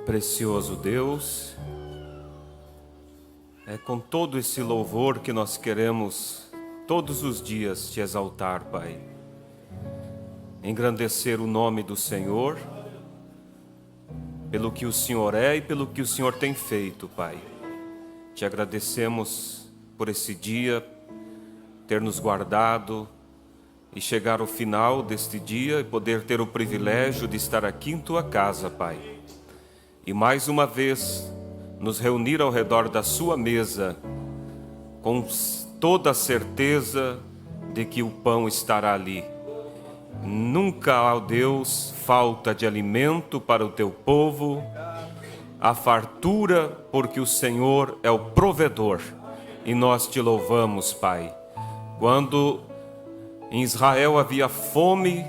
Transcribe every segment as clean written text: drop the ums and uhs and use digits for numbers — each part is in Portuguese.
Precioso Deus, é com todo esse louvor que nós queremos todos os dias te exaltar, Pai. Engrandecer o nome do Senhor, pelo que o Senhor é e pelo que o Senhor tem feito, Pai. Te agradecemos por esse dia, ter nos guardado e chegar ao final deste dia e poder ter o privilégio de estar aqui em Tua casa, Pai. E mais uma vez nos reunir ao redor da Sua mesa, com toda a certeza de que o pão estará ali. Nunca, ó Deus, falta de alimento para o Teu povo, a fartura, porque o Senhor é o provedor. E nós Te louvamos, Pai. Quando em Israel havia fome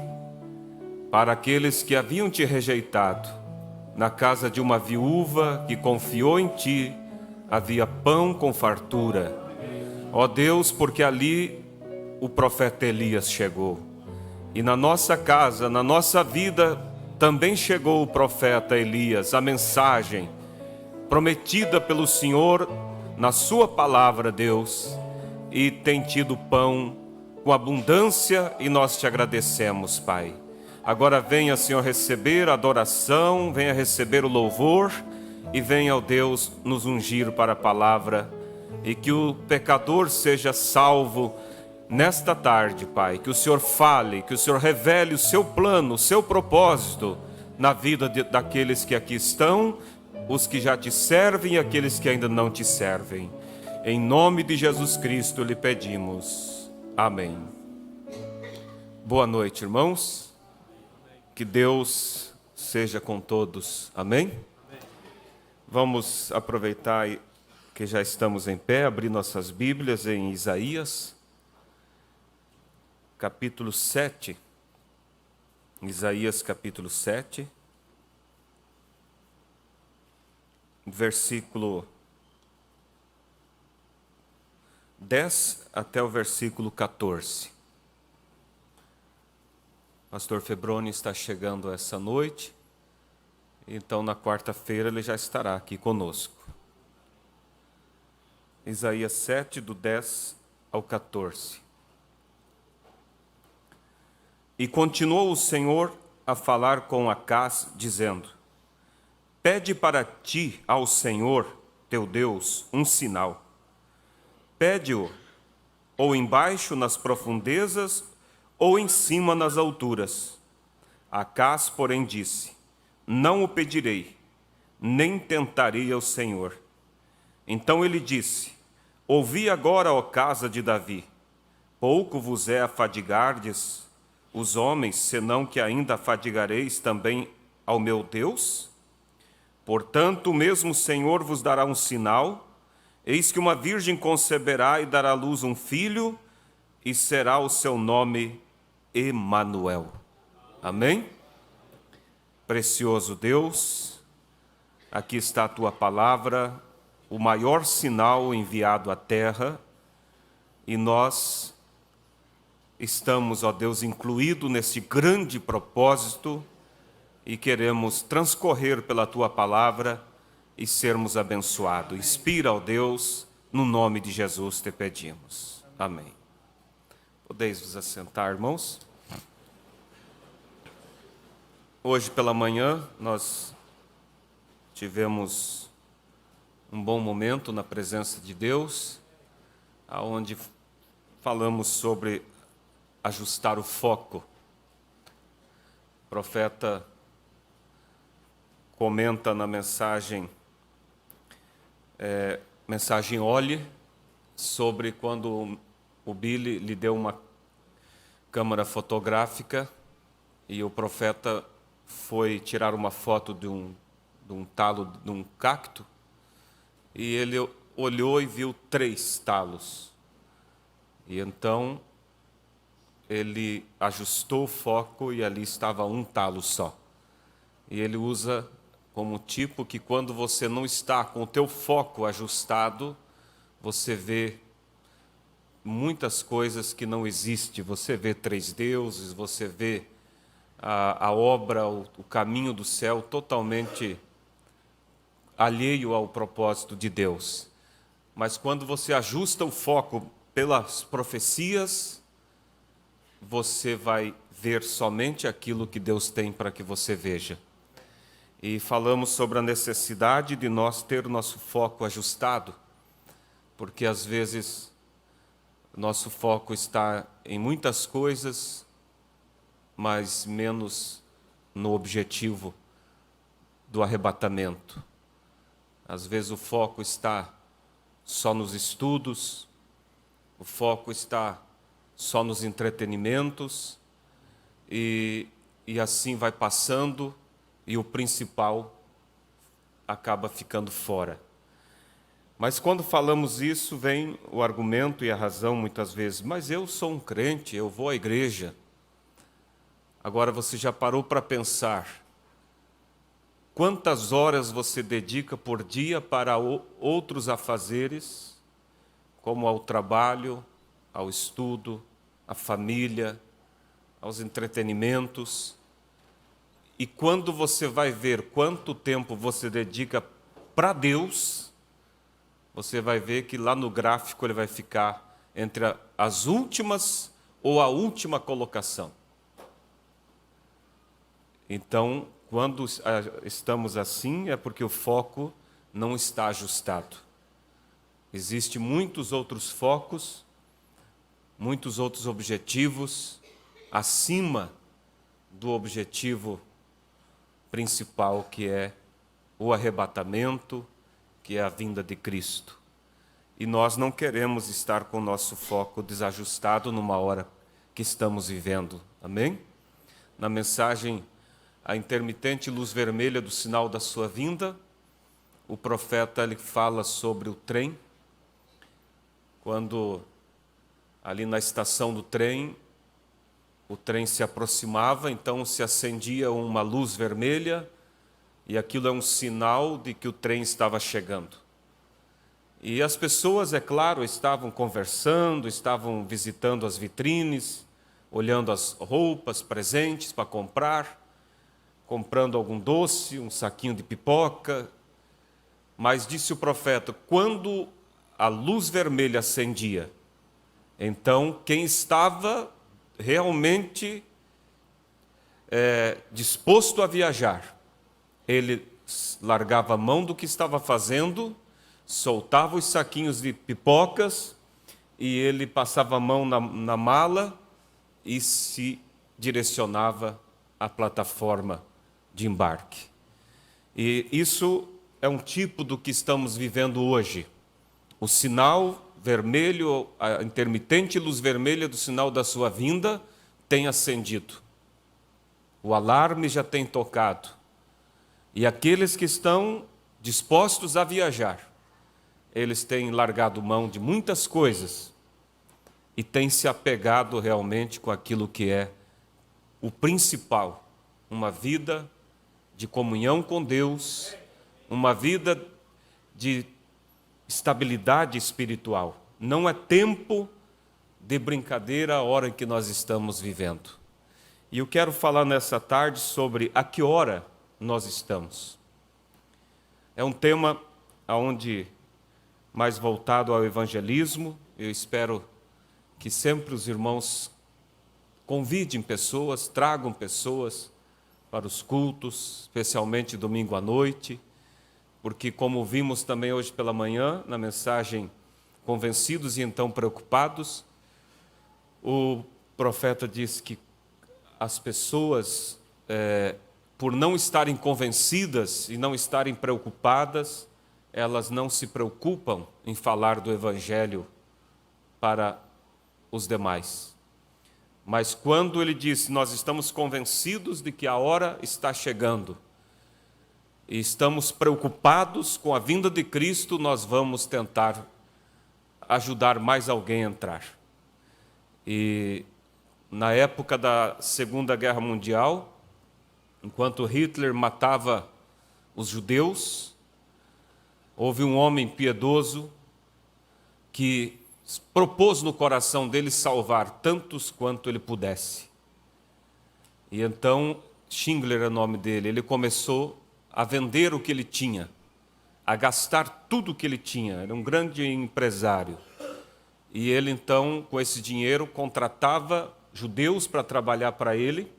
para aqueles que haviam Te rejeitado, na casa de uma viúva que confiou em Ti, havia pão com fartura. Ó Deus, porque ali o profeta Elias chegou. E na nossa casa, na nossa vida, também chegou o profeta Elias, a mensagem prometida pelo Senhor na Sua palavra, Deus. E tem tido pão com abundância e nós Te agradecemos, Pai. Agora venha, Senhor, receber a adoração, venha receber o louvor e venha, ó Deus, nos ungir para a palavra e que o pecador seja salvo nesta tarde, Pai. Que o Senhor fale, que o Senhor revele o Seu plano, o Seu propósito na vida daqueles que aqui estão, os que já Te servem e aqueles que ainda não Te servem. Em nome de Jesus Cristo lhe pedimos. Amém. Boa noite, irmãos. Que Deus seja com todos. Amém? Vamos aproveitar que já estamos em pé, abrir nossas Bíblias em Isaías, capítulo 7. Isaías, capítulo 7, versículo 10 até o versículo 14. Pastor Febroni está chegando essa noite, então na quarta-feira ele já estará aqui conosco. Isaías 7, do 10 ao 14. E continuou o Senhor a falar com Acaz, dizendo: Pede para ti ao Senhor, teu Deus, um sinal. Pede-o, ou embaixo nas profundezas, ou em cima nas alturas. Acaz, porém, disse: Não o pedirei, nem tentarei ao Senhor. Então ele disse: Ouvi agora, ó casa de Davi, pouco vos é afadigardes os homens, senão que ainda afadigareis também ao meu Deus? Portanto, o mesmo Senhor vos dará um sinal: eis que uma virgem conceberá e dará à luz um filho, e será o seu nome Emanuel. Amém? Precioso Deus, aqui está a Tua palavra, o maior sinal enviado à terra, e nós estamos, ó Deus, incluídos nesse grande propósito e queremos transcorrer pela Tua palavra e sermos abençoados. Inspira, ó Deus, no nome de Jesus te pedimos. Amém. Podeis vos assentar, irmãos? Hoje pela manhã nós tivemos um bom momento na presença de Deus, onde falamos sobre ajustar o foco. O profeta comenta na mensagem Olhe, sobre quando o Billy lhe deu uma câmera fotográfica e o profeta foi tirar uma foto de um talo de um cacto, e ele olhou e viu 3 talos. E então ele ajustou o foco e ali estava um talo só. E ele usa como tipo que quando você não está com o teu foco ajustado, você vê muitas coisas que não existem. Você vê 3 deuses, você vê a obra, o caminho do céu totalmente alheio ao propósito de Deus. Mas quando você ajusta o foco pelas profecias, você vai ver somente aquilo que Deus tem para que você veja. E falamos sobre a necessidade de nós ter o nosso foco ajustado, porque às vezes nosso foco está em muitas coisas, mas menos no objetivo do arrebatamento. Às vezes o foco está só nos estudos, o foco está só nos entretenimentos, e assim vai passando, e o principal acaba ficando fora. Mas quando falamos isso, vem o argumento e a razão muitas vezes: mas eu sou um crente, eu vou à igreja. Agora você já parou para pensar quantas horas você dedica por dia para outros afazeres, como ao trabalho, ao estudo, à família, aos entretenimentos? E quando você vai ver quanto tempo você dedica para Deus, você vai ver que lá no gráfico ele vai ficar entre as últimas ou a última colocação. Então, quando estamos assim, é porque o foco não está ajustado. Existem muitos outros focos, muitos outros objetivos, acima do objetivo principal, que é o arrebatamento, que é a vinda de Cristo. E nós não queremos estar com o nosso foco desajustado numa hora que estamos vivendo. Amém? Na mensagem A Intermitente Luz Vermelha do Sinal da Sua Vinda, o profeta ele fala sobre o trem. Quando ali na estação do trem, o trem se aproximava, então se acendia uma luz vermelha, e aquilo é um sinal de que o trem estava chegando. E as pessoas, é claro, estavam conversando, estavam visitando as vitrines, olhando as roupas, presentes para comprar, comprando algum doce, um saquinho de pipoca. Mas disse o profeta: quando a luz vermelha acendia, então quem estava realmente disposto a viajar, ele largava a mão do que estava fazendo, soltava os saquinhos de pipocas, e ele passava a mão na mala e se direcionava à plataforma de embarque. E isso é um tipo do que estamos vivendo hoje. O sinal vermelho, a intermitente luz vermelha do sinal da sua vinda tem acendido. O alarme já tem tocado. E aqueles que estão dispostos a viajar, eles têm largado mão de muitas coisas e têm se apegado realmente com aquilo que é o principal, uma vida de comunhão com Deus, uma vida de estabilidade espiritual. Não é tempo de brincadeira a hora em que nós estamos vivendo. E eu quero falar nessa tarde sobre a que hora nós estamos. É um tema onde mais voltado ao evangelismo. Eu espero que sempre os irmãos convidem pessoas, tragam pessoas para os cultos, especialmente domingo à noite, porque, como vimos também hoje pela manhã, na mensagem Convencidos e Então Preocupados, o profeta diz que as pessoas, por não estarem convencidas e não estarem preocupadas, elas não se preocupam em falar do Evangelho para os demais. Mas quando ele diz: nós estamos convencidos de que a hora está chegando, e estamos preocupados com a vinda de Cristo, nós vamos tentar ajudar mais alguém a entrar. E na época da Segunda Guerra Mundial, enquanto Hitler matava os judeus, houve um homem piedoso que propôs no coração dele salvar tantos quanto ele pudesse. E então, Schindler é o nome dele, ele começou a vender o que ele tinha. a gastar tudo que ele tinha. Era um grande empresário. E ele, então, com esse dinheiro, contratava judeus para trabalhar para ele.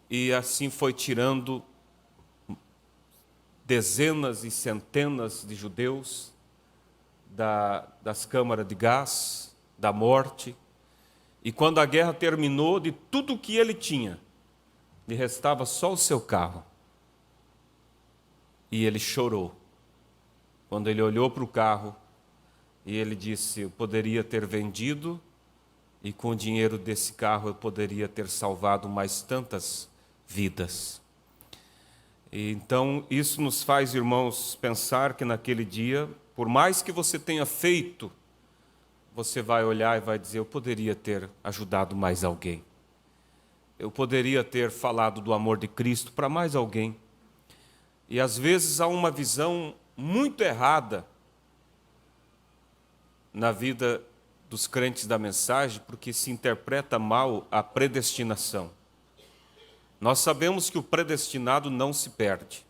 E assim foi tirando dezenas e centenas de judeus das câmaras de gás, da morte. E quando a guerra terminou, de tudo o que ele tinha, lhe restava só o seu carro. E ele chorou. Quando ele olhou para o carro, e ele disse: eu poderia ter vendido, e com o dinheiro desse carro eu poderia ter salvado mais tantas vidas. E então isso nos faz, irmãos, pensar que naquele dia, por mais que você tenha feito, você vai olhar e vai dizer: eu poderia ter ajudado mais alguém. Eu poderia ter falado do amor de Cristo para mais alguém. E às vezes há uma visão muito errada na vida dos crentes da mensagem, porque se interpreta mal a predestinação. Nós sabemos que o predestinado não se perde.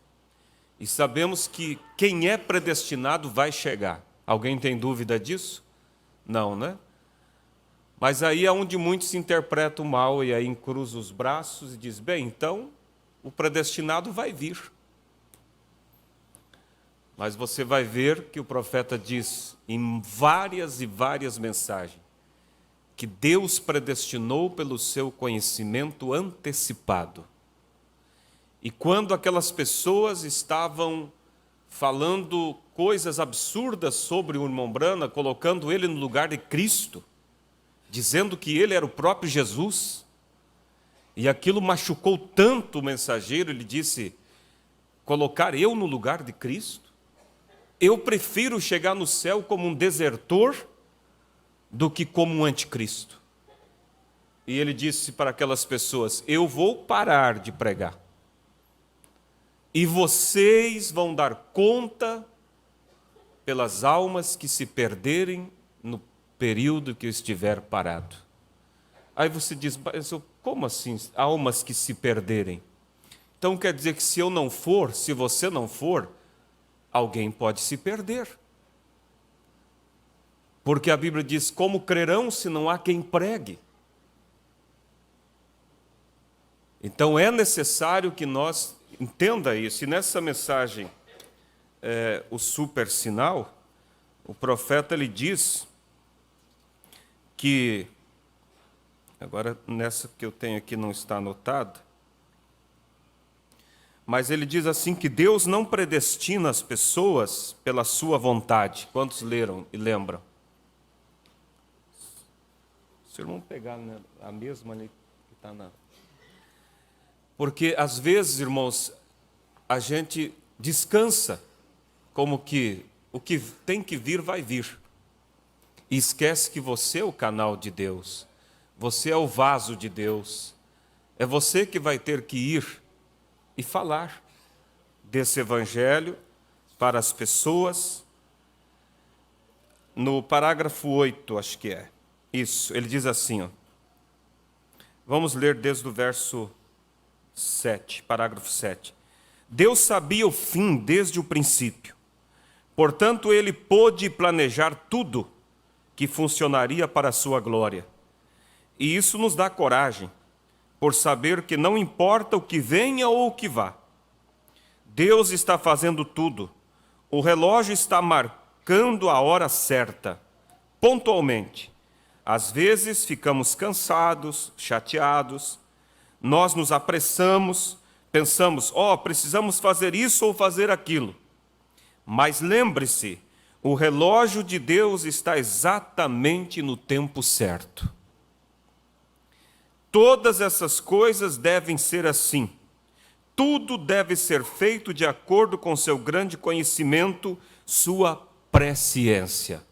E sabemos que quem é predestinado vai chegar. Alguém tem dúvida disso? Não, né? Mas aí é onde muitos se interpretam mal e aí cruzam os braços e diz: bem, então o predestinado vai vir. Mas você vai ver que o profeta diz em várias e várias mensagens que Deus predestinou pelo seu conhecimento antecipado. E quando aquelas pessoas estavam falando coisas absurdas sobre o irmão Branham, colocando ele no lugar de Cristo, dizendo que ele era o próprio Jesus, e aquilo machucou tanto o mensageiro, ele disse: colocar eu no lugar de Cristo? Eu prefiro chegar no céu como um desertor do que como um anticristo. E ele disse para aquelas pessoas: eu vou parar de pregar. E vocês vão dar conta pelas almas que se perderem no período que eu estiver parado. Aí você diz: como assim, almas que se perderem? Então quer dizer que se eu não for, se você não for, alguém pode se perder. Porque a Bíblia diz: como crerão se não há quem pregue? Então é necessário que nós entenda isso. E nessa mensagem, o super sinal, o profeta lhe diz que, agora nessa que eu tenho aqui não está anotada, mas ele diz assim que Deus não predestina as pessoas pela sua vontade. Quantos leram e lembram? Se irmão pegar, né, a mesma ali que está na... Porque às vezes, irmãos, a gente descansa como que o que tem que vir vai vir. E esquece que você é o canal de Deus. Você é o vaso de Deus. É você que vai ter que ir e falar desse evangelho para as pessoas. No parágrafo 8, acho que é. Isso, ele diz assim, ó. Vamos ler desde o verso 7, parágrafo 7. Deus sabia o fim desde o princípio. Portanto, ele pôde planejar tudo que funcionaria para a sua glória. E isso nos dá coragem, por saber que não importa o que venha ou o que vá. Deus está fazendo tudo. O relógio está marcando a hora certa, pontualmente. Às vezes ficamos cansados, chateados, nós nos apressamos, pensamos: precisamos fazer isso ou fazer aquilo. Mas lembre-se, o relógio de Deus está exatamente no tempo certo. Todas essas coisas devem ser assim. Tudo deve ser feito de acordo com seu grande conhecimento, sua presciência.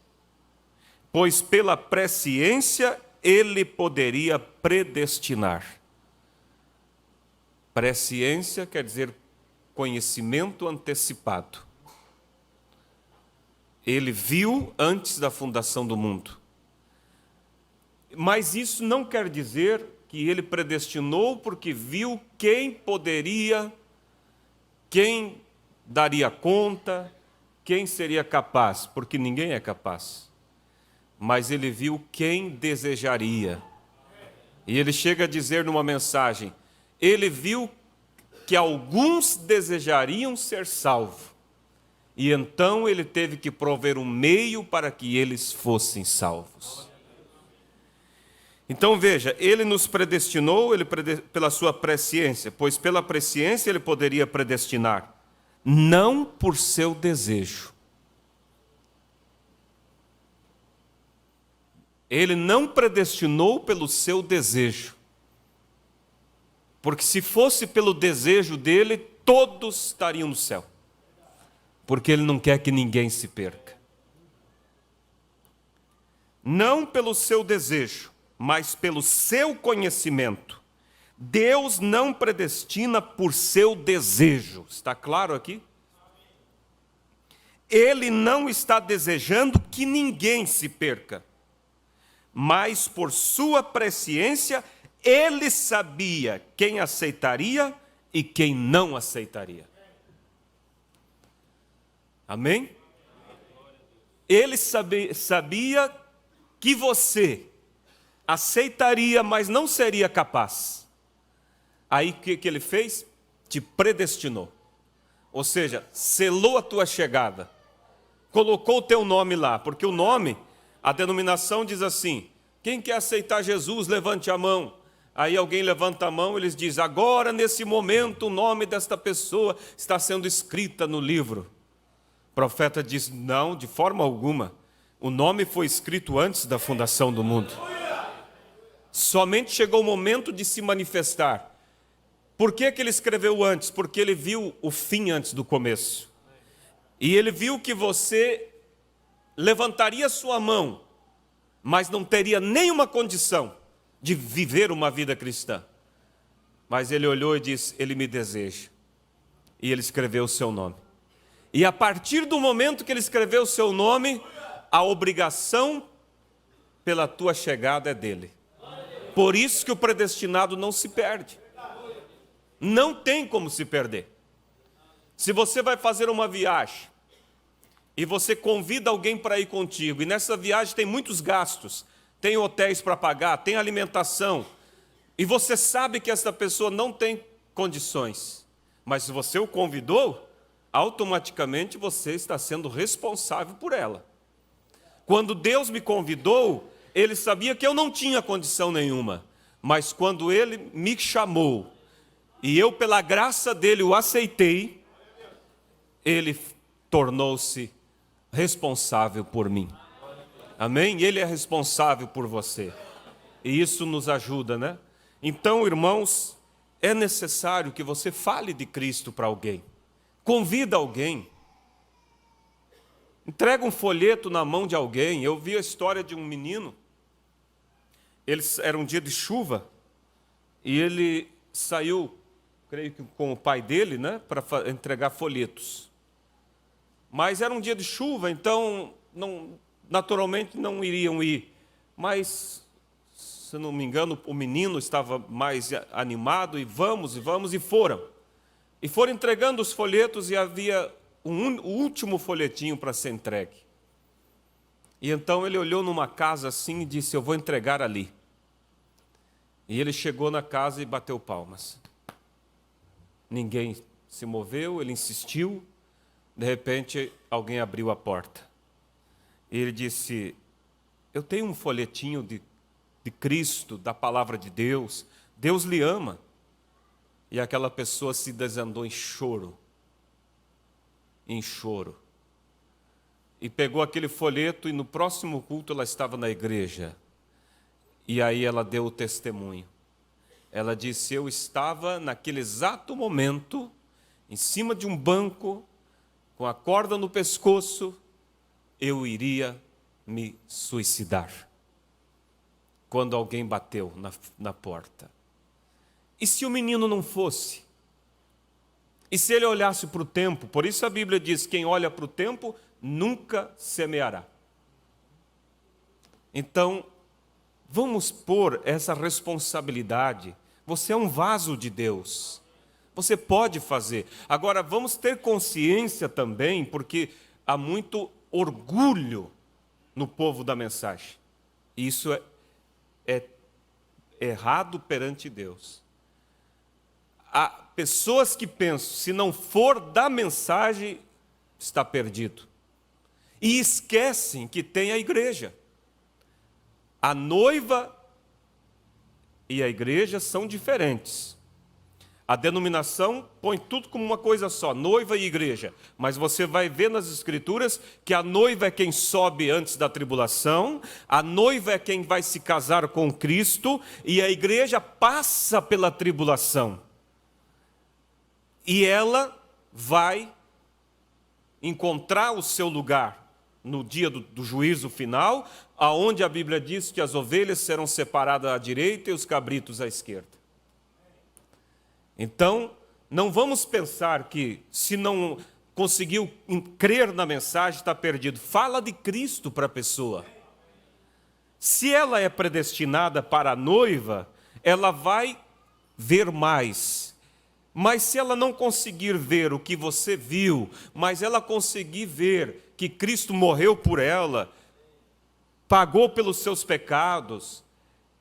Pois pela presciência ele poderia predestinar. Presciência quer dizer conhecimento antecipado. Ele viu antes da fundação do mundo. Mas isso não quer dizer que ele predestinou porque viu quem daria conta, quem seria capaz, porque ninguém é capaz. Mas ele viu quem desejaria. E ele chega a dizer numa mensagem, ele viu que alguns desejariam ser salvos. E então ele teve que prover um meio para que eles fossem salvos. Então veja, ele nos predestinou pela sua presciência, pois pela presciência ele poderia predestinar, não por seu desejo. Ele não predestinou pelo seu desejo. Porque se fosse pelo desejo dele, todos estariam no céu. Porque ele não quer que ninguém se perca. Não pelo seu desejo, mas pelo seu conhecimento. Deus não predestina por seu desejo. Está claro aqui? Ele não está desejando que ninguém se perca. Mas por sua presciência, ele sabia quem aceitaria e quem não aceitaria. Amém? Ele sabia que você aceitaria, mas não seria capaz. Aí o que ele fez? Te predestinou. Ou seja, selou a tua chegada. Colocou o teu nome lá, porque o nome, a denominação diz assim, quem quer aceitar Jesus, levante a mão. Aí alguém levanta a mão e eles dizem, agora nesse momento o nome desta pessoa está sendo escrita no livro. O profeta diz, não, de forma alguma. O nome foi escrito antes da fundação do mundo. Somente chegou o momento de se manifestar. Por que ele escreveu antes? Porque ele viu o fim antes do começo. E ele viu que você levantaria sua mão, mas não teria nenhuma condição de viver uma vida cristã. Mas ele olhou e disse, ele me deseja. E ele escreveu o seu nome. E a partir do momento que ele escreveu o seu nome, a obrigação pela tua chegada é dele. Por isso que o predestinado não se perde. Não tem como se perder. Se você vai fazer uma viagem e você convida alguém para ir contigo, e nessa viagem tem muitos gastos, tem hotéis para pagar, tem alimentação, e você sabe que essa pessoa não tem condições, mas se você o convidou, automaticamente você está sendo responsável por ela. Quando Deus me convidou, Ele sabia que eu não tinha condição nenhuma, mas quando Ele me chamou, e eu pela graça dEle o aceitei, Ele tornou-se responsável por mim. Amém? Ele é responsável por você. E isso nos ajuda, né? Então, irmãos, é necessário que você fale de Cristo para alguém. Convida alguém. Entrega um folheto na mão de alguém. Eu vi a história de um menino. Era um dia de chuva. E ele saiu, creio que com o pai dele, né? Para entregar folhetos. Mas era um dia de chuva, então naturalmente não iriam ir. Mas, se não me engano, o menino estava mais animado, e vamos, e foram. E foram entregando os folhetos e havia o último folhetinho para ser entregue. E então ele olhou numa casa assim e disse, eu vou entregar ali. E ele chegou na casa e bateu palmas. Ninguém se moveu, ele insistiu. De repente, alguém abriu a porta. E ele disse, eu tenho um folhetinho de Cristo, da palavra de Deus. Deus lhe ama. E aquela pessoa se desandou em choro. Em choro. E pegou aquele folheto e no próximo culto ela estava na igreja. E aí ela deu o testemunho. Ela disse, eu estava naquele exato momento, em cima de um banco, com a corda no pescoço, eu iria me suicidar. Quando alguém bateu na porta. E se o menino não fosse? E se ele olhasse para o tempo? Por isso a Bíblia diz, quem olha para o tempo, nunca semeará. Então, vamos pôr essa responsabilidade. Você é um vaso de Deus. Você pode fazer. Agora, vamos ter consciência também, porque há muito orgulho no povo da mensagem. Isso é errado perante Deus. Há pessoas que pensam, se não for da mensagem, está perdido. E esquecem que tem a igreja. A noiva e a igreja são diferentes. A denominação põe tudo como uma coisa só, noiva e igreja. Mas você vai ver nas Escrituras que a noiva é quem sobe antes da tribulação, a noiva é quem vai se casar com Cristo, e a igreja passa pela tribulação. E ela vai encontrar o seu lugar no dia do juízo final, aonde a Bíblia diz que as ovelhas serão separadas à direita e os cabritos à esquerda. Então, não vamos pensar que se não conseguiu crer na mensagem, está perdido. Fala de Cristo para a pessoa. Se ela é predestinada para a noiva, ela vai ver mais. Mas se ela não conseguir ver o que você viu, mas ela conseguir ver que Cristo morreu por ela, pagou pelos seus pecados,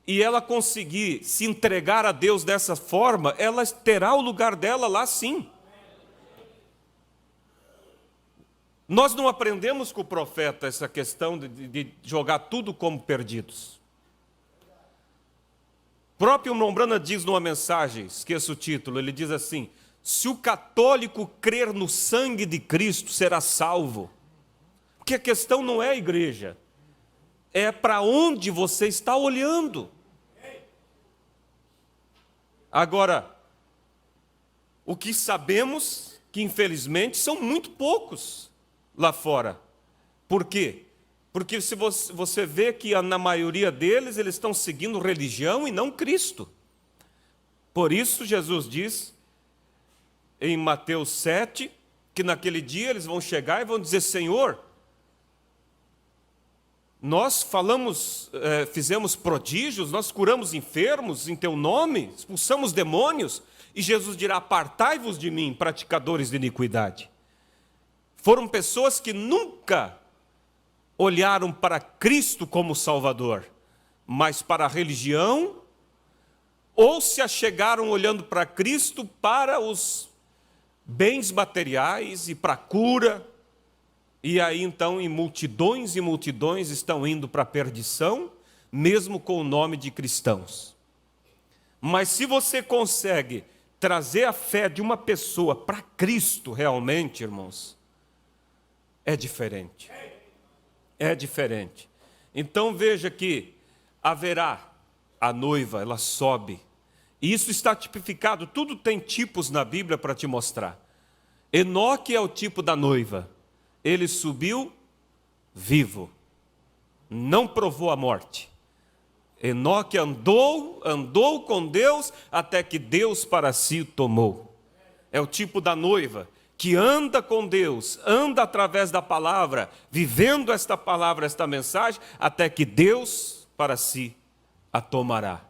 e ela conseguir se entregar a Deus dessa forma, ela terá o lugar dela lá sim. Nós não aprendemos com o profeta essa questão de jogar tudo como perdidos. O próprio Mombrana diz numa mensagem, esqueça o título, ele diz assim: se o católico crer no sangue de Cristo, será salvo. Porque a questão não é a igreja, é para onde você está olhando. Agora, o que sabemos, que infelizmente são muito poucos lá fora. Por quê? Porque se você vê que na maioria deles, eles estão seguindo religião e não Cristo. Por isso Jesus diz, em Mateus 7, que naquele dia eles vão chegar e vão dizer: Senhor, nós falamos, fizemos prodígios, nós curamos enfermos em teu nome, expulsamos demônios, e Jesus dirá: apartai-vos de mim, praticadores de iniquidade. Foram pessoas que nunca olharam para Cristo como Salvador, mas para a religião, ou se achegaram olhando para Cristo para os bens materiais e para a cura. E aí então, em multidões e multidões estão indo para a perdição, mesmo com o nome de cristãos. Mas se você consegue trazer a fé de uma pessoa para Cristo realmente, irmãos, é diferente. É diferente. Então veja que haverá a noiva, ela sobe. E isso está tipificado, tudo tem tipos na Bíblia para te mostrar. Enoque é o tipo da noiva. Ele subiu vivo, não provou a morte. Enoque andou com Deus até que Deus para si o tomou. É o tipo da noiva que anda com Deus, anda através da palavra, vivendo esta palavra, esta mensagem, até que Deus para si a tomará.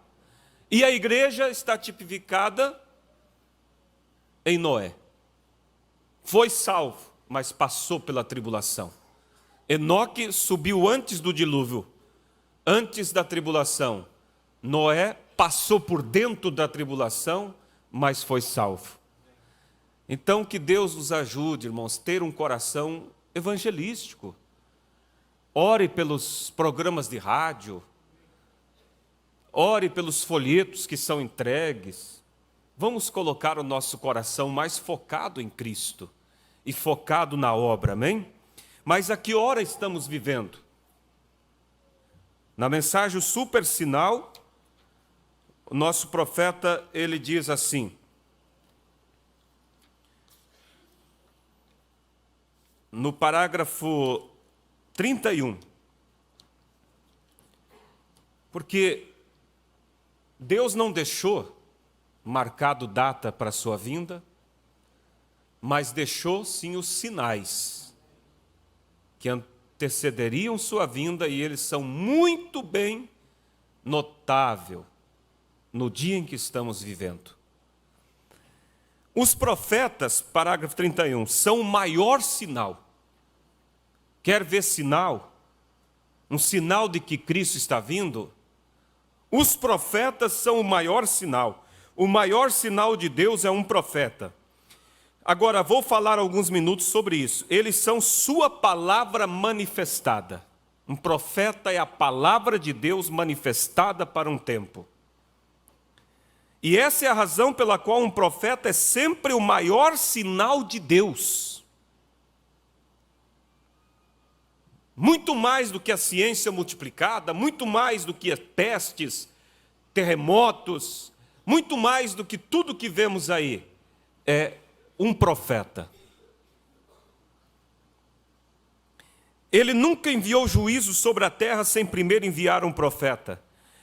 E a igreja está tipificada em Noé. Foi salvo, mas passou pela tribulação. Enoque subiu antes do dilúvio, antes da tribulação. Noé passou por dentro da tribulação, mas foi salvo. Então que Deus nos ajude, irmãos, ter um coração evangelístico. Ore pelos programas de rádio, ore pelos folhetos que são entregues. Vamos colocar o nosso coração mais focado em Cristo e focado na obra, amém? Mas a que hora estamos vivendo? Na mensagem super sinal, o nosso profeta, ele diz assim: no parágrafo 31, porque Deus não deixou marcado data para a sua vinda, mas deixou sim os sinais que antecederiam sua vinda, e eles são muito bem notáveis no dia em que estamos vivendo. Os profetas, parágrafo 31, são o maior sinal. Quer ver sinal? Um sinal de que Cristo está vindo? Os profetas são o maior sinal. O maior sinal de Deus é um profeta. Agora, vou falar alguns minutos sobre isso. Eles são sua palavra manifestada. Um profeta é a palavra de Deus manifestada para um tempo. E essa é a razão pela qual um profeta é sempre o maior sinal de Deus. Muito mais do que a ciência multiplicada, muito mais do que pestes, terremotos, muito mais do que tudo que vemos aí, é um profeta. Ele nunca enviou juízo sobre a terra sem primeiro enviar um profeta.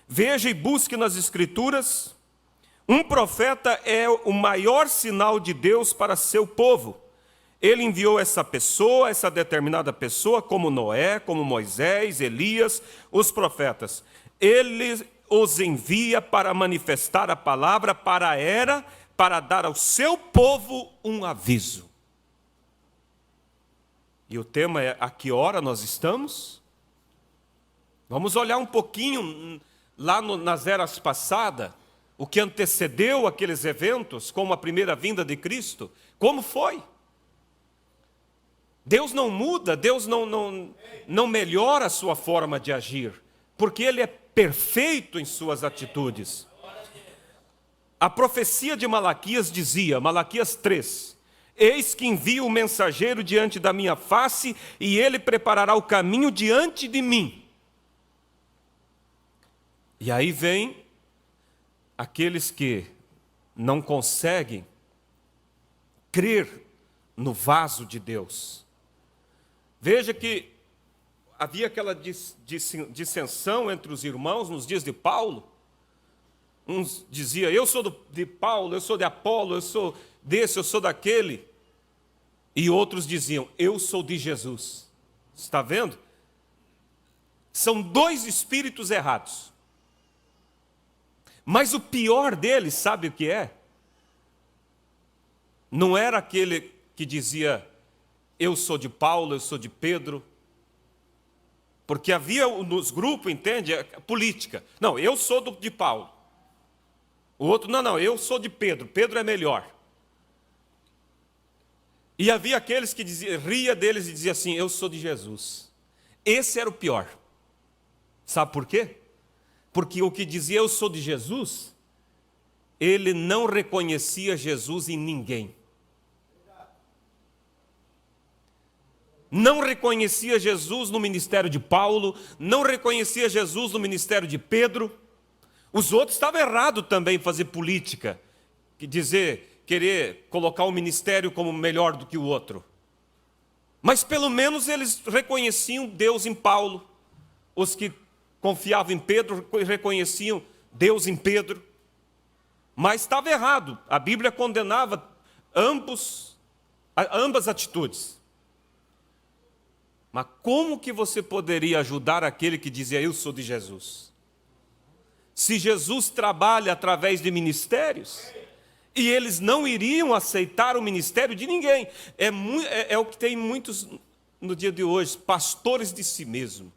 Veja e busque nas Escrituras. Um profeta é o maior sinal de Deus para seu povo. Ele enviou essa pessoa, essa determinada pessoa, como Noé, como Moisés, Elias, os profetas. Ele os envia para manifestar a palavra para a era, para dar ao seu povo um aviso. E o tema é: a que hora nós estamos? Vamos olhar um pouquinho lá nas eras passadas, o que antecedeu aqueles eventos, como a primeira vinda de Cristo, como foi? Deus não muda, Deus não melhora a sua forma de agir, porque Ele é perfeito em suas atitudes. A profecia de Malaquias dizia, Malaquias 3, eis que envio o mensageiro diante da minha face, e ele preparará o caminho diante de mim. E aí vem aqueles que não conseguem crer no vaso de Deus. Veja que havia aquela dissensão entre os irmãos nos dias de Paulo. Uns diziam, eu sou de Paulo, eu sou de Apolo, eu sou desse, eu sou daquele. E outros diziam, eu sou de Jesus. Está vendo? São dois espíritos errados. Mas o pior deles, sabe o que é? Não era aquele que dizia, eu sou de Paulo, eu sou de Pedro. Porque havia nos grupos, entende, a política. Não, eu sou de Paulo. O outro, não, eu sou de Pedro, Pedro é melhor. E havia aqueles que ria deles e dizia assim, eu sou de Jesus. Esse era o pior. Sabe por quê? Porque o que dizia eu sou de Jesus, ele não reconhecia Jesus em ninguém. Não reconhecia Jesus no ministério de Paulo, não reconhecia Jesus no ministério de Pedro. Os outros estavam errados também em fazer política, querer colocar o ministério como melhor do que o outro. Mas pelo menos eles reconheciam Deus em Paulo. Os que confiavam em Pedro reconheciam Deus em Pedro. Mas estava errado. A Bíblia condenava ambas atitudes. Mas como que você poderia ajudar aquele que dizia, eu sou de Jesus? Se Jesus trabalha através de ministérios, e eles não iriam aceitar o ministério de ninguém. É o que tem muitos no dia de hoje, pastores de si mesmo.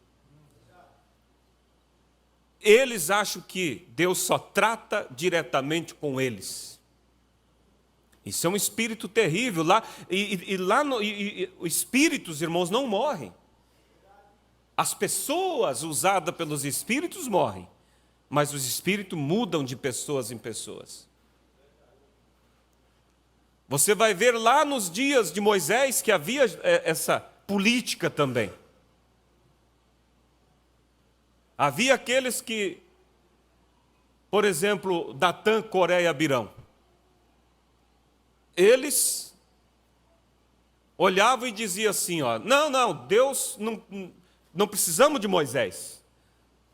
Eles acham que Deus só trata diretamente com eles. Isso é um espírito terrível. Os espíritos, irmãos, não morrem. As pessoas usadas pelos espíritos morrem. Mas os espíritos mudam de pessoas em pessoas. Você vai ver lá nos dias de Moisés que havia essa política também. Havia aqueles que, por exemplo, Datã, Coré e Abirão. Eles olhavam e diziam assim, não, Deus, não precisamos de Moisés.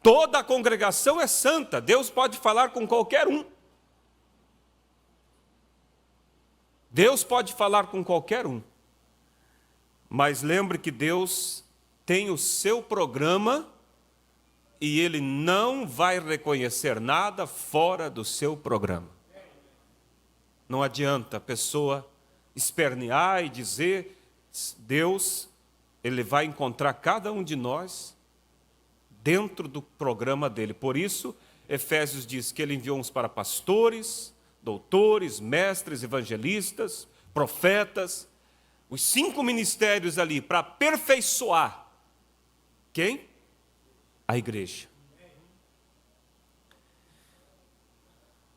Toda a congregação é santa, Deus pode falar com qualquer um. Deus pode falar com qualquer um. Mas lembre que Deus tem o seu programa e Ele não vai reconhecer nada fora do seu programa. Não adianta a pessoa espernear e dizer, Deus, Ele vai encontrar cada um de nós dentro do programa dele. Por isso, Efésios diz que Ele enviou uns para pastores, doutores, mestres, evangelistas, profetas, os 5 ministérios ali para aperfeiçoar quem? A igreja.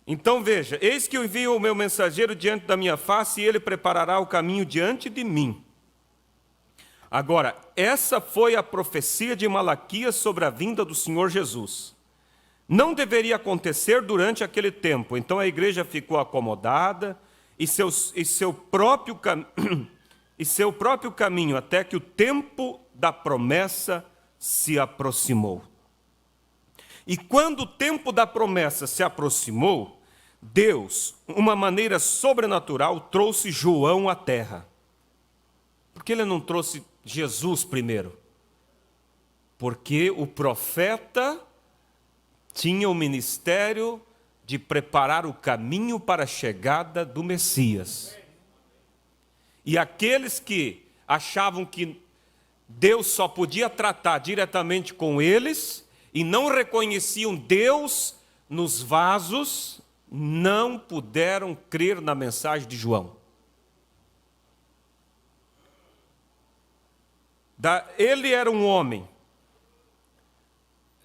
Então veja, eis que eu envio o meu mensageiro diante da minha face e ele preparará o caminho diante de mim. Agora, essa foi a profecia de Malaquias sobre a vinda do Senhor Jesus. Não deveria acontecer durante aquele tempo. Então a igreja ficou acomodada e seu próprio caminho até que o tempo da promessa se aproximou. E quando o tempo da promessa se aproximou, Deus, uma maneira sobrenatural, trouxe João à terra. Por que Ele não trouxe Jesus primeiro? Porque o profeta tinha o ministério de preparar o caminho para a chegada do Messias. E aqueles que achavam que Deus só podia tratar diretamente com eles e não reconheciam Deus nos vasos, não puderam crer na mensagem de João. Ele era um homem.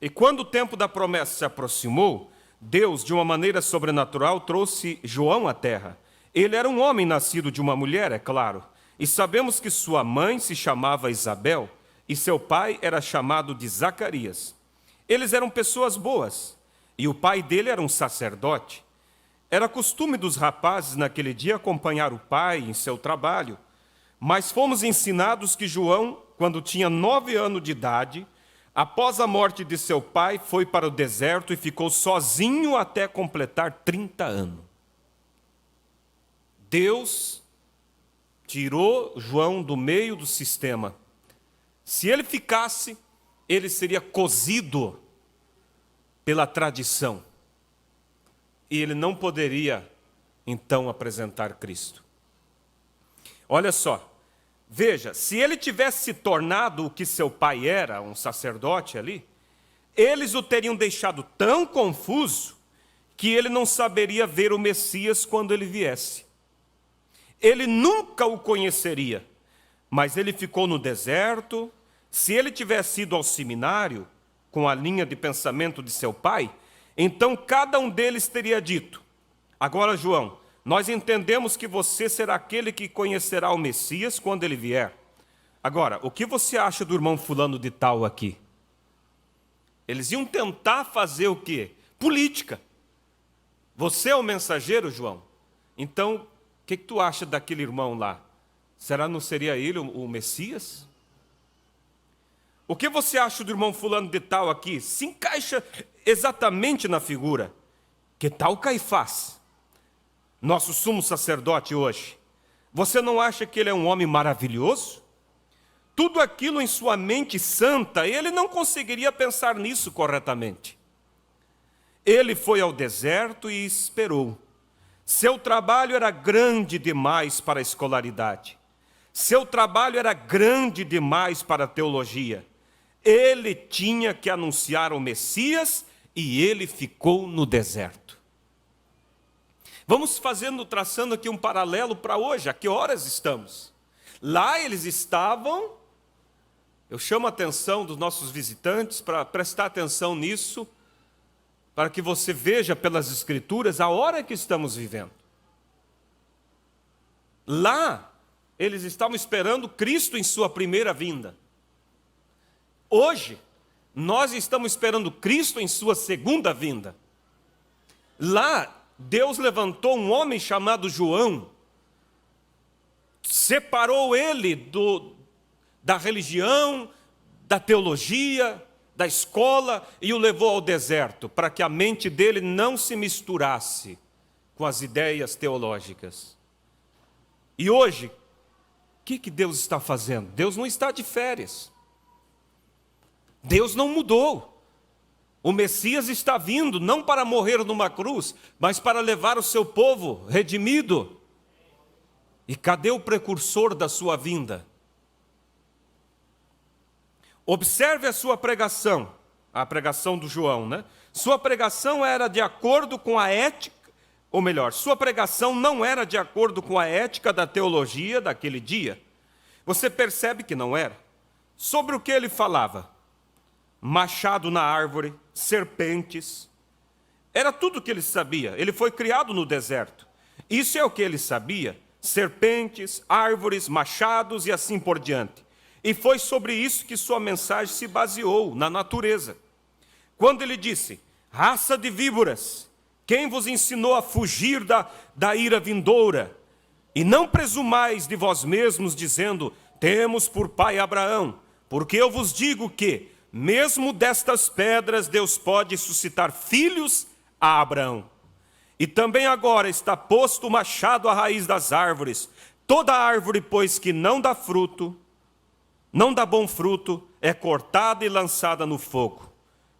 E quando o tempo da promessa se aproximou, Deus, de uma maneira sobrenatural, trouxe João à terra. Ele era um homem nascido de uma mulher, é claro. E sabemos que sua mãe se chamava Isabel e seu pai era chamado de Zacarias. Eles eram pessoas boas e o pai dele era um sacerdote. Era costume dos rapazes naquele dia acompanhar o pai em seu trabalho. Mas fomos ensinados que João, quando tinha 9 anos de idade, após a morte de seu pai, foi para o deserto e ficou sozinho até completar 30 anos. Deus tirou João do meio do sistema. Se ele ficasse, ele seria cozido pela tradição. E ele não poderia, então, apresentar Cristo. Olha só. Veja, se ele tivesse se tornado o que seu pai era, um sacerdote ali, eles o teriam deixado tão confuso que ele não saberia ver o Messias quando ele viesse. Ele nunca o conheceria, mas ele ficou no deserto. Se ele tivesse ido ao seminário, com a linha de pensamento de seu pai, então cada um deles teria dito, agora João, nós entendemos que você será aquele que conhecerá o Messias quando ele vier. Agora, o que você acha do irmão fulano de tal aqui? Eles iam tentar fazer o quê? Política. Você é o mensageiro, João? Então, o que tu acha daquele irmão lá? Será não seria ele o Messias? O que você acha do irmão fulano de tal aqui? Se encaixa exatamente na figura. Que tal Caifás? Nosso sumo sacerdote hoje. Você não acha que ele é um homem maravilhoso? Tudo aquilo em sua mente santa, ele não conseguiria pensar nisso corretamente. Ele foi ao deserto e esperou. Seu trabalho era grande demais para a escolaridade. Seu trabalho era grande demais para a teologia. Ele tinha que anunciar o Messias e ele ficou no deserto. Vamos traçando aqui um paralelo para hoje. A que horas estamos? Lá eles estavam, eu chamo a atenção dos nossos visitantes para prestar atenção nisso, para que você veja pelas Escrituras a hora que estamos vivendo. Lá, eles estavam esperando Cristo em sua primeira vinda. Hoje, nós estamos esperando Cristo em sua segunda vinda. Lá, Deus levantou um homem chamado João, separou ele da religião, da teologia, da escola e o levou ao deserto, para que a mente dele não se misturasse com as ideias teológicas. E hoje, o que Deus está fazendo? Deus não está de férias. Deus não mudou. O Messias está vindo não para morrer numa cruz, mas para levar o seu povo redimido. E cadê o precursor da sua vinda? Observe a sua pregação, a pregação do João, né? Sua pregação era de acordo com a ética, ou melhor, sua pregação não era de acordo com a ética da teologia daquele dia. Você percebe que não era. Sobre o que ele falava? Machado na árvore, serpentes. Era tudo o que ele sabia. Ele foi criado no deserto. Isso é o que ele sabia. Serpentes, árvores, machados e assim por diante. E foi sobre isso que sua mensagem se baseou, na natureza. Quando ele disse, raça de víboras, quem vos ensinou a fugir da ira vindoura? E não presumais de vós mesmos, dizendo, temos por pai Abraão, porque eu vos digo que, mesmo destas pedras, Deus pode suscitar filhos a Abraão. E também agora está posto o machado à raiz das árvores. Toda árvore, pois, que não dá fruto, não dá bom fruto, é cortada e lançada no fogo.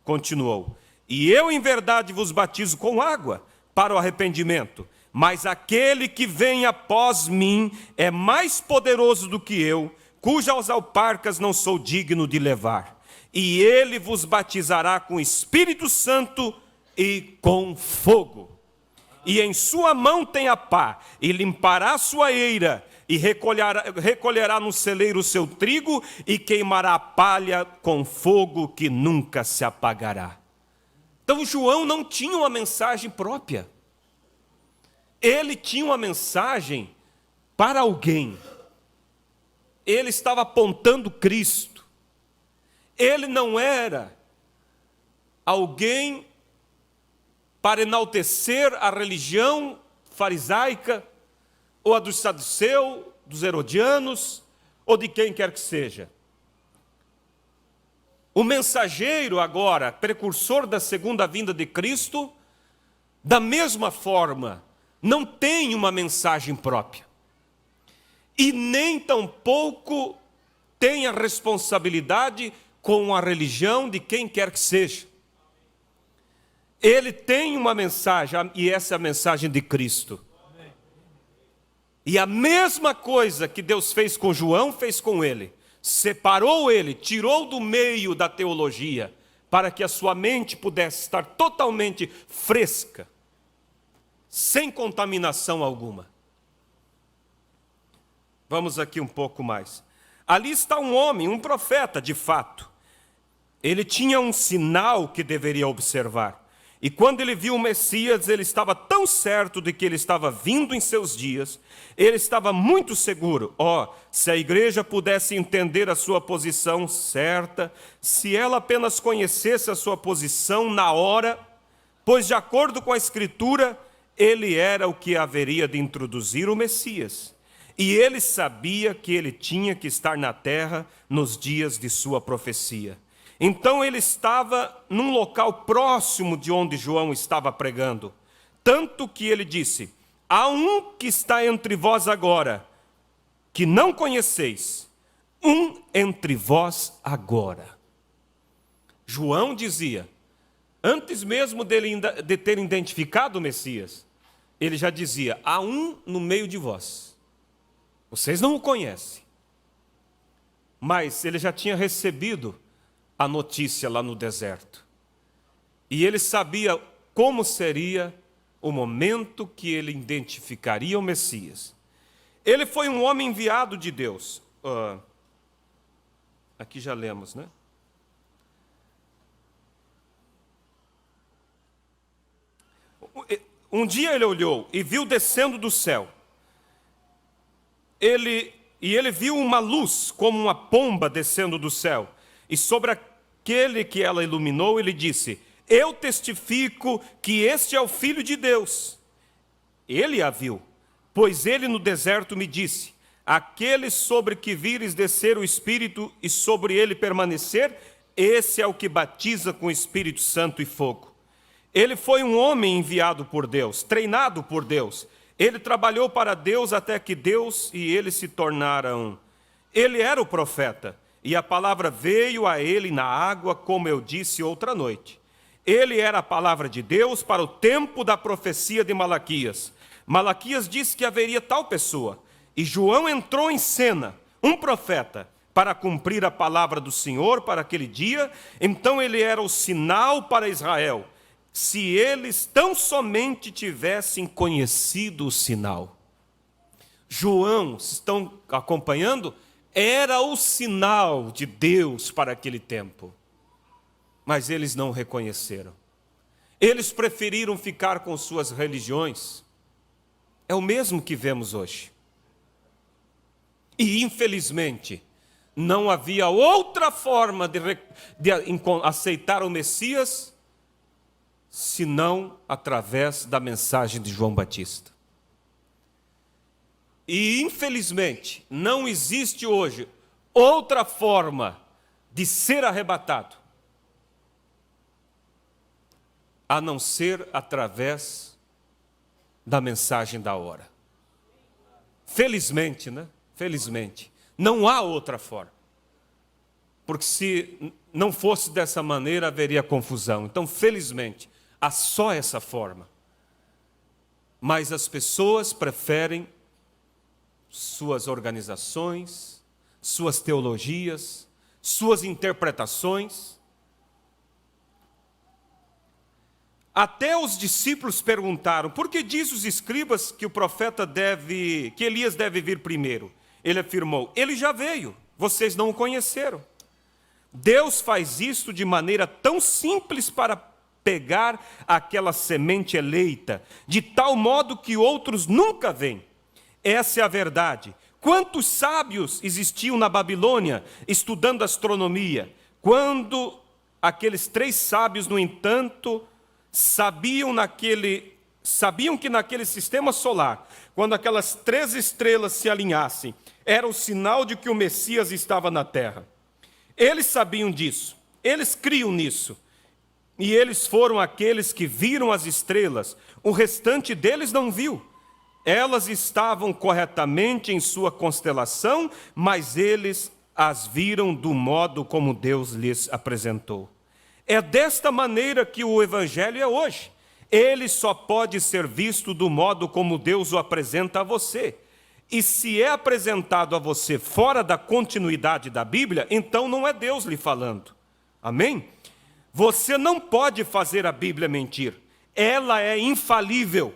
Continuou. E eu, em verdade, vos batizo com água para o arrependimento. Mas aquele que vem após mim é mais poderoso do que eu, cujas alparcas não sou digno de levar. E ele vos batizará com Espírito Santo e com fogo. E em sua mão tem a pá, e limpará a sua eira, e recolherá no celeiro o seu trigo, e queimará a palha com fogo que nunca se apagará. Então João não tinha uma mensagem própria. Ele tinha uma mensagem para alguém. Ele estava apontando Cristo. Ele não era alguém para enaltecer a religião farisaica, ou a dos saduceus, dos herodianos, ou de quem quer que seja. O mensageiro agora, precursor da segunda vinda de Cristo, da mesma forma, não tem uma mensagem própria. E nem tampouco tem a responsabilidade com a religião de quem quer que seja. Ele tem uma mensagem, e essa é a mensagem de Cristo. E a mesma coisa que Deus fez com João, fez com ele. Separou ele, tirou do meio da teologia, para que a sua mente pudesse estar totalmente fresca, sem contaminação alguma. Vamos aqui um pouco mais. Ali está um homem, um profeta, de fato. Ele tinha um sinal que deveria observar. E quando ele viu o Messias, ele estava tão certo de que ele estava vindo em seus dias, ele estava muito seguro. Se a igreja pudesse entender a sua posição certa, se ela apenas conhecesse a sua posição na hora, pois de acordo com a Escritura, ele era o que haveria de introduzir o Messias. E ele sabia que ele tinha que estar na terra nos dias de sua profecia. Então ele estava num local próximo de onde João estava pregando. Tanto que ele disse, há um que está entre vós agora, que não conheceis, um entre vós agora. João dizia, antes mesmo de ter identificado o Messias, ele já dizia, há um no meio de vós. Vocês não o conhecem. Mas ele já tinha recebido a notícia lá no deserto. E ele sabia como seria o momento que ele identificaria o Messias. Ele foi um homem enviado de Deus. Aqui já lemos, né? Um dia ele olhou e viu descendo do céu. Ele viu uma luz como uma pomba descendo do céu. E sobre aquele que ela iluminou, ele disse, eu testifico que este é o Filho de Deus. Ele a viu, pois ele no deserto me disse, aquele sobre que vires descer o Espírito e sobre ele permanecer, esse é o que batiza com o Espírito Santo e fogo. Ele foi um homem enviado por Deus, treinado por Deus. Ele trabalhou para Deus até que Deus e ele se tornaram. Ele era o profeta. E a palavra veio a ele na água, como eu disse outra noite. Ele era a palavra de Deus para o tempo da profecia de Malaquias. Malaquias disse que haveria tal pessoa, e João entrou em cena, um profeta, para cumprir a palavra do Senhor para aquele dia. Então ele era o sinal para Israel, se eles tão somente tivessem conhecido o sinal. João, se estão acompanhando, era o sinal de Deus para aquele tempo. Mas eles não reconheceram. Eles preferiram ficar com suas religiões. É o mesmo que vemos hoje. E, infelizmente, não havia outra forma de aceitar o Messias senão através da mensagem de João Batista. E, infelizmente, não existe hoje outra forma de ser arrebatado a não ser através da mensagem da hora. Felizmente, né? Felizmente. Não há outra forma. Porque se não fosse dessa maneira, haveria confusão. Então, felizmente, há só essa forma. Mas as pessoas preferem suas organizações, suas teologias, suas interpretações. Até os discípulos perguntaram: por que diz os escribas que que Elias deve vir primeiro? Ele afirmou: ele já veio, vocês não o conheceram. Deus faz isso de maneira tão simples para pegar aquela semente eleita, de tal modo que outros nunca vêm. Essa é a verdade. Quantos sábios existiam na Babilônia estudando astronomia, quando aqueles 3 sábios, no entanto, sabiam que naquele sistema solar, quando aquelas 3 estrelas se alinhassem, era o sinal de que o Messias estava na terra. Eles sabiam disso, eles criam nisso, e eles foram aqueles que viram as estrelas. O restante deles não viu. Elas estavam corretamente em sua constelação, mas eles as viram do modo como Deus lhes apresentou. É desta maneira que o Evangelho é hoje. Ele só pode ser visto do modo como Deus o apresenta a você. E se é apresentado a você fora da continuidade da Bíblia, então não é Deus lhe falando. Amém? Você não pode fazer a Bíblia mentir. Ela é infalível.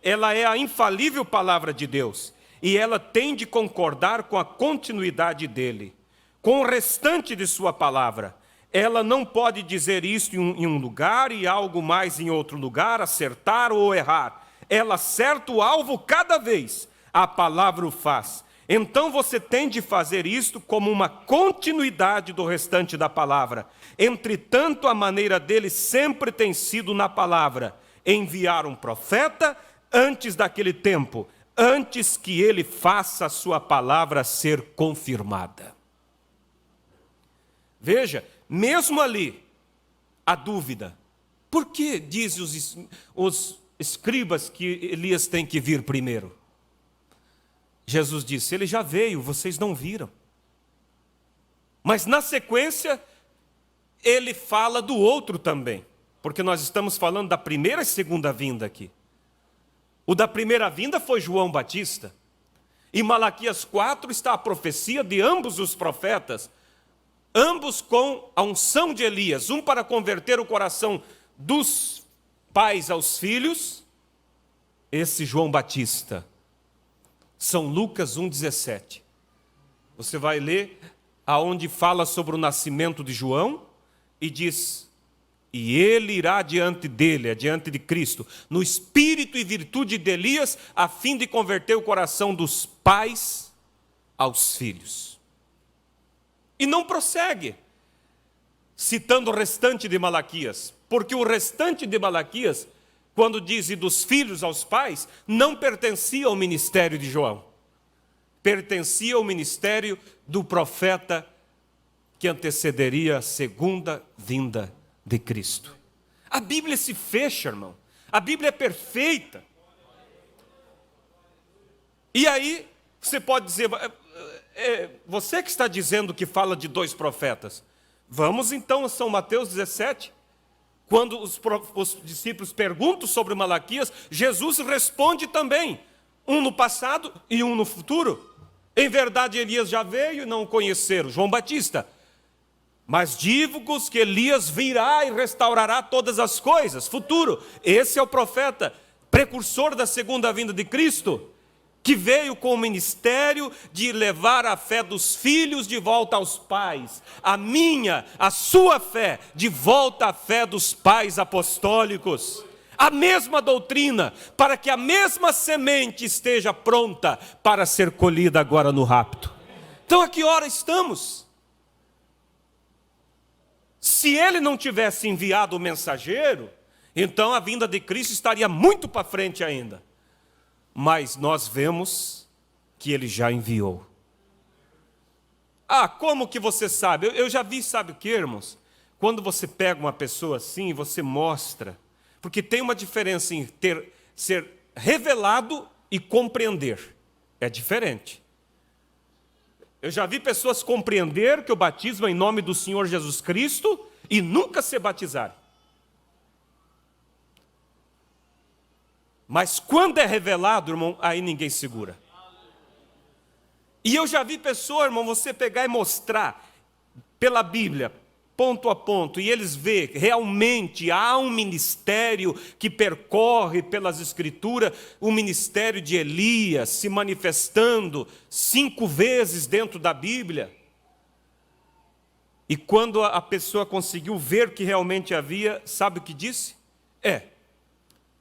Ela é a infalível palavra de Deus. E ela tem de concordar com a continuidade dele, com o restante de sua palavra. Ela não pode dizer isto em um lugar e algo mais em outro lugar, acertar ou errar. Ela acerta o alvo cada vez. A palavra o faz. Então você tem de fazer isto como uma continuidade do restante da palavra. Entretanto, a maneira dele sempre tem sido na palavra: enviar um profeta antes daquele tempo, antes que ele faça a sua palavra ser confirmada. Veja, mesmo ali, a dúvida. Por que dizem os escribas que Elias tem que vir primeiro? Jesus disse: ele já veio, vocês não viram. Mas na sequência, ele fala do outro também, porque nós estamos falando da primeira e segunda vinda aqui. O da primeira vinda foi João Batista. Em Malaquias 4 está a profecia de ambos os profetas, ambos com a unção de Elias, um para converter o coração dos pais aos filhos, esse João Batista. São Lucas 1,17. Você vai ler aonde fala sobre o nascimento de João e diz: e ele irá diante dele, adiante de Cristo, no espírito e virtude de Elias, a fim de converter o coração dos pais aos filhos. E não prossegue, citando o restante de Malaquias, porque o restante de Malaquias, quando diz dos filhos aos pais, não pertencia ao ministério de João. Pertencia ao ministério do profeta que antecederia a segunda vinda de Cristo. A Bíblia se fecha, irmão. A Bíblia é perfeita. E aí, você pode dizer, você que está dizendo que fala de 2 profetas. Vamos então a São Mateus 17. Quando os discípulos perguntam sobre Malaquias, Jesus responde também, um no passado e um no futuro. Em verdade, Elias já veio e não o conheceram, João Batista. Mas digo-vos que Elias virá e restaurará todas as coisas, futuro. Esse é o profeta, precursor da segunda vinda de Cristo, que veio com o ministério de levar a fé dos filhos de volta aos pais, a sua fé, de volta à fé dos pais apostólicos. A mesma doutrina, para que a mesma semente esteja pronta para ser colhida agora no rapto. Então a que hora estamos? Se ele não tivesse enviado o mensageiro, então a vinda de Cristo estaria muito para frente ainda. Mas nós vemos que ele já enviou. Ah, como que você sabe? Eu já vi, sabe o que, irmãos? Quando você pega uma pessoa assim, você mostra. Porque tem uma diferença em ser revelado e compreender. É diferente. Eu já vi pessoas compreender que o batismo é em nome do Senhor Jesus Cristo e nunca se batizar. Mas quando é revelado, irmão, aí ninguém segura. E eu já vi pessoa, irmão, você pegar e mostrar pela Bíblia, ponto a ponto, e eles veem, realmente há um ministério que percorre pelas Escrituras, o ministério de Elias se manifestando 5 vezes dentro da Bíblia. E quando a pessoa conseguiu ver que realmente havia, sabe o que disse?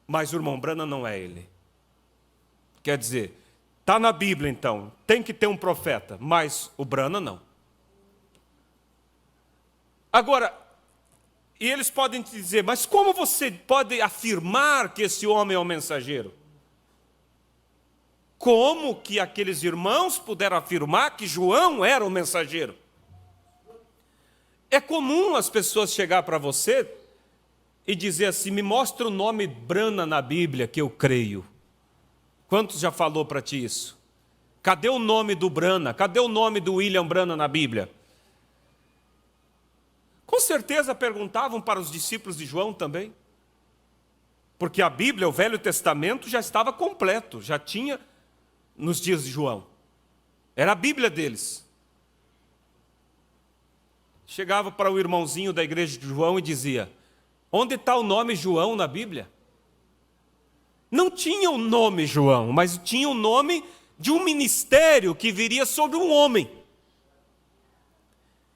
Mas o irmão Branham não é ele. Quer dizer, está na Bíblia então, tem que ter um profeta, mas o Branham não. Agora, e eles podem te dizer, mas como você pode afirmar que esse homem é o mensageiro? Como que aqueles irmãos puderam afirmar que João era o mensageiro? É comum as pessoas chegar para você e dizer assim, me mostra o nome Branham na Bíblia que eu creio. Quantos já falou para ti isso? Cadê o nome do Branham? Cadê o nome do William Branham na Bíblia? Com certeza perguntavam para os discípulos de João também. Porque a Bíblia, o Velho Testamento, já estava completo, já tinha nos dias de João. Era a Bíblia deles. Chegava para o irmãozinho da igreja de João e dizia, onde está o nome João na Bíblia? Não tinha o nome João, mas tinha o nome de um ministério que viria sobre um homem.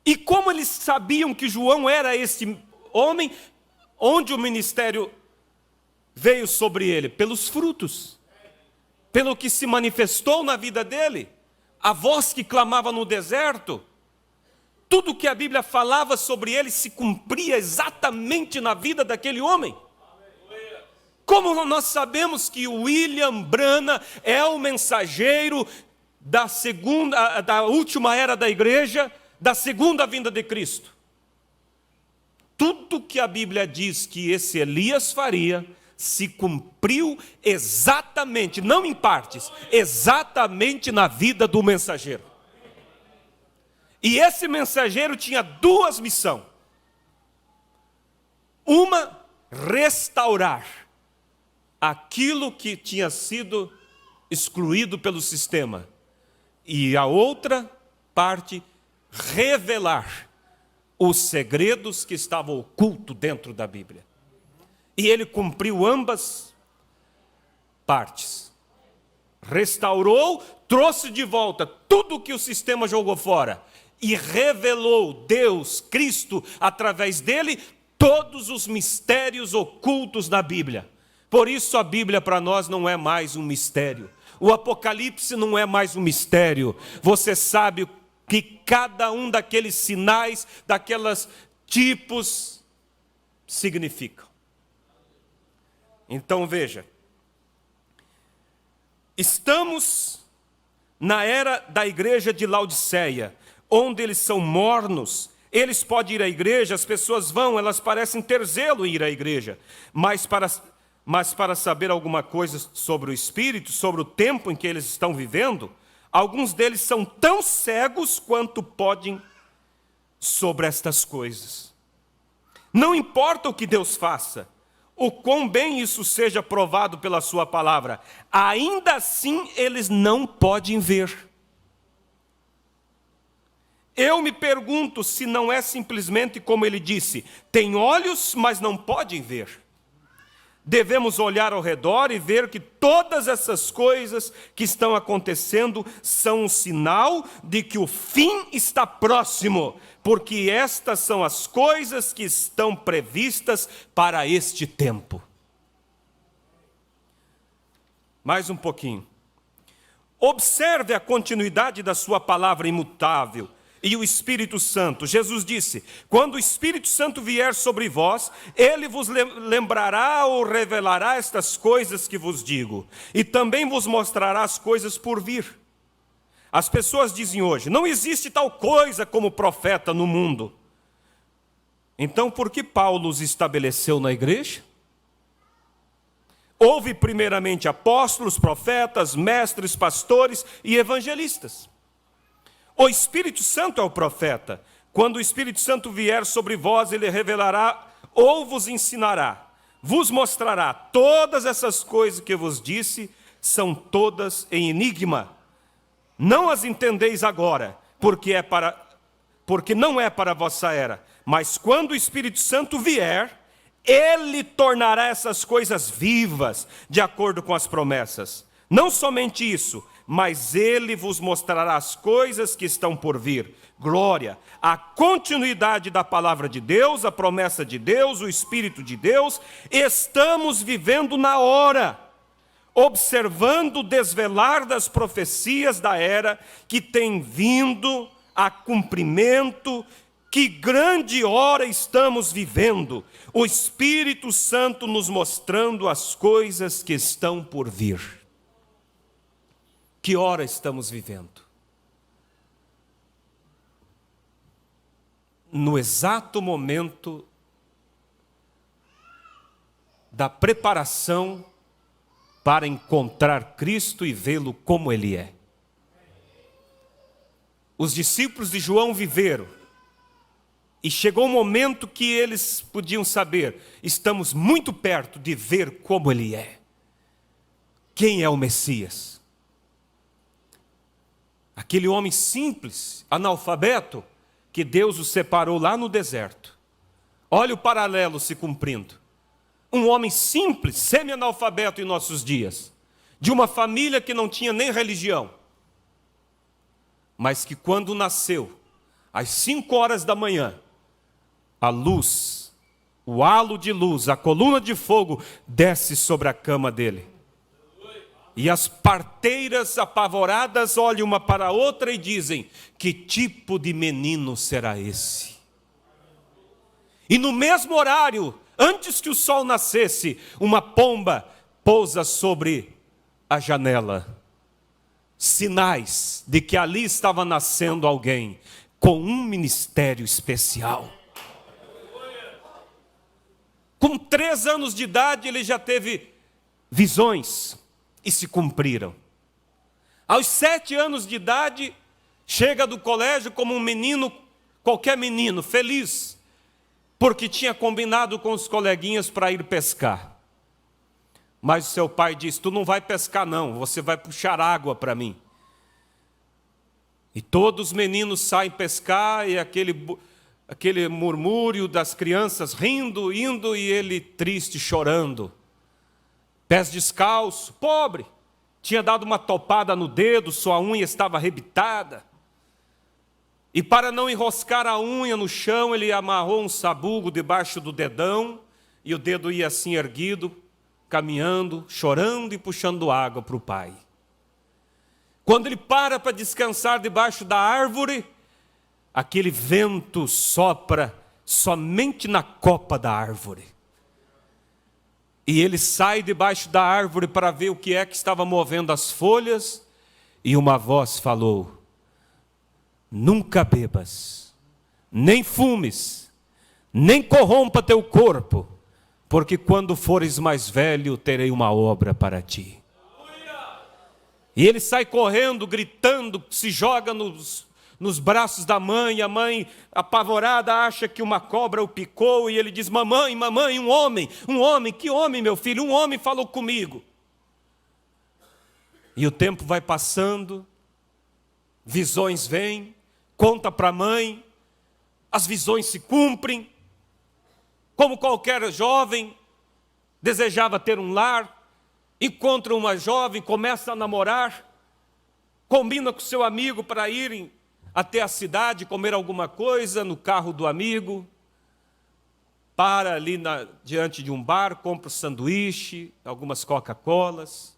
E como eles sabiam que João era esse homem, onde o ministério veio sobre ele? Pelos frutos, pelo que se manifestou na vida dele, a voz que clamava no deserto. Tudo que a Bíblia falava sobre ele se cumpria exatamente na vida daquele homem. Como nós sabemos que William Branham é o mensageiro da última era da igreja, da segunda vinda de Cristo? Tudo que a Bíblia diz que esse Elias faria, se cumpriu exatamente, não em partes, exatamente na vida do mensageiro. E esse mensageiro tinha 2 missões. Uma, restaurar aquilo que tinha sido excluído pelo sistema. E a outra parte, revelar os segredos que estavam ocultos dentro da Bíblia. E ele cumpriu ambas partes. Restaurou, trouxe de volta tudo que o sistema jogou fora. E revelou Deus, Cristo, através dele, todos os mistérios ocultos da Bíblia. Por isso a Bíblia para nós não é mais um mistério. O Apocalipse não é mais um mistério. Você sabe que cada um daqueles sinais, daqueles tipos, significam. Então veja, estamos na era da igreja de Laodiceia, onde eles são mornos. Eles podem ir à igreja, as pessoas vão, elas parecem ter zelo em ir à igreja, mas para saber alguma coisa sobre o Espírito, sobre o tempo em que eles estão vivendo, alguns deles são tão cegos quanto podem sobre estas coisas. Não importa o que Deus faça, o quão bem isso seja provado pela sua palavra, ainda assim eles não podem ver. Eu me pergunto se não é simplesmente como ele disse, tem olhos, mas não podem ver. Devemos olhar ao redor e ver que todas essas coisas que estão acontecendo são um sinal de que o fim está próximo, porque estas são as coisas que estão previstas para este tempo. Mais um pouquinho. Observe a continuidade da sua palavra imutável. E o Espírito Santo, Jesus disse, quando o Espírito Santo vier sobre vós, ele vos lembrará ou revelará estas coisas que vos digo, e também vos mostrará as coisas por vir. As pessoas dizem hoje, não existe tal coisa como profeta no mundo. Então, por que Paulo os estabeleceu na igreja? Houve primeiramente apóstolos, profetas, mestres, pastores e evangelistas. O Espírito Santo é o profeta. Quando o Espírito Santo vier sobre vós, ele revelará ou vos ensinará, vos mostrará todas essas coisas que eu vos disse, são todas em enigma. Não as entendeis agora, porque não é para a vossa era. Mas quando o Espírito Santo vier, ele tornará essas coisas vivas, de acordo com as promessas. Não somente isso, mas ele vos mostrará as coisas que estão por vir. Glória, a continuidade da palavra de Deus, a promessa de Deus, o Espírito de Deus. Estamos vivendo na hora, observando o desvelar das profecias da era que tem vindo a cumprimento. Que grande hora estamos vivendo, o Espírito Santo nos mostrando as coisas que estão por vir. Que hora estamos vivendo? No exato momento da preparação para encontrar Cristo e vê-lo como Ele é. Os discípulos de João viveram, e chegou um momento que eles podiam saber, estamos muito perto de ver como Ele é. Quem é o Messias? Aquele homem simples, analfabeto, que Deus o separou lá no deserto. Olha o paralelo se cumprindo. Um homem simples, semi-analfabeto em nossos dias, de uma família que não tinha nem religião, mas que quando nasceu, às 5 horas da manhã, a luz, o halo de luz, a coluna de fogo desce sobre a cama dele. E as parteiras apavoradas olham uma para a outra e dizem, que tipo de menino será esse? E no mesmo horário, antes que o sol nascesse, uma pomba pousa sobre a janela. Sinais de que ali estava nascendo alguém com um ministério especial. Com 3 anos de idade ele já teve visões. E se cumpriram. Aos 7 anos de idade, chega do colégio como um menino, qualquer menino, feliz, porque tinha combinado com os coleguinhas para ir pescar. Mas o seu pai disse, tu não vai pescar não, você vai puxar água para mim. E todos os meninos saem pescar, e aquele murmúrio das crianças rindo, indo, e ele triste, chorando. Pés descalços, pobre, tinha dado uma topada no dedo, sua unha estava arrebitada. E para não enroscar a unha no chão, ele amarrou um sabugo debaixo do dedão, e o dedo ia assim erguido, caminhando, chorando e puxando água para o pai. Quando ele para descansar debaixo da árvore, aquele vento sopra somente na copa da árvore. E ele sai debaixo da árvore para ver o que é que estava movendo as folhas, e uma voz falou, nunca bebas, nem fumes, nem corrompa teu corpo, porque quando fores mais velho, terei uma obra para ti. E ele sai correndo, gritando, se joga nos braços da mãe. A mãe, apavorada, acha que uma cobra o picou, e ele diz: mamãe, mamãe, um homem, que homem, meu filho? Um homem falou comigo. E o tempo vai passando, visões vêm, conta para a mãe, as visões se cumprem. Como qualquer jovem, desejava ter um lar, encontra uma jovem, começa a namorar, combina com seu amigo para irem até a cidade, comer alguma coisa no carro do amigo, para ali diante de um bar, compra um sanduíche, algumas Coca-Colas,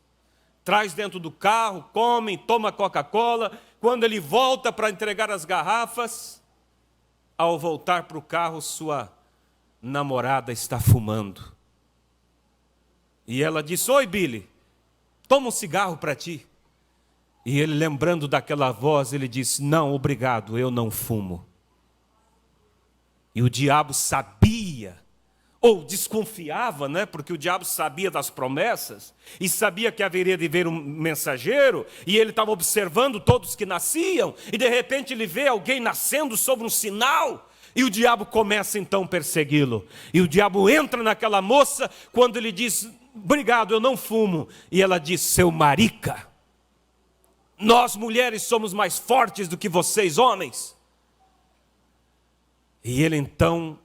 traz dentro do carro, come, toma Coca-Cola. Quando ele volta para entregar as garrafas, ao voltar para o carro, sua namorada está fumando. E ela diz: oi, Billy, toma um cigarro para ti. E ele, lembrando daquela voz, ele disse: não, obrigado, eu não fumo. E o diabo sabia, ou desconfiava, né? Porque o diabo sabia das promessas, e sabia que haveria de vir um mensageiro, e ele estava observando todos que nasciam, e de repente ele vê alguém nascendo sobre um sinal, e o diabo começa então a persegui-lo. E o diabo entra naquela moça, quando ele diz: obrigado, eu não fumo. E ela diz: seu marica, nós mulheres somos mais fortes do que vocês homens. E ele então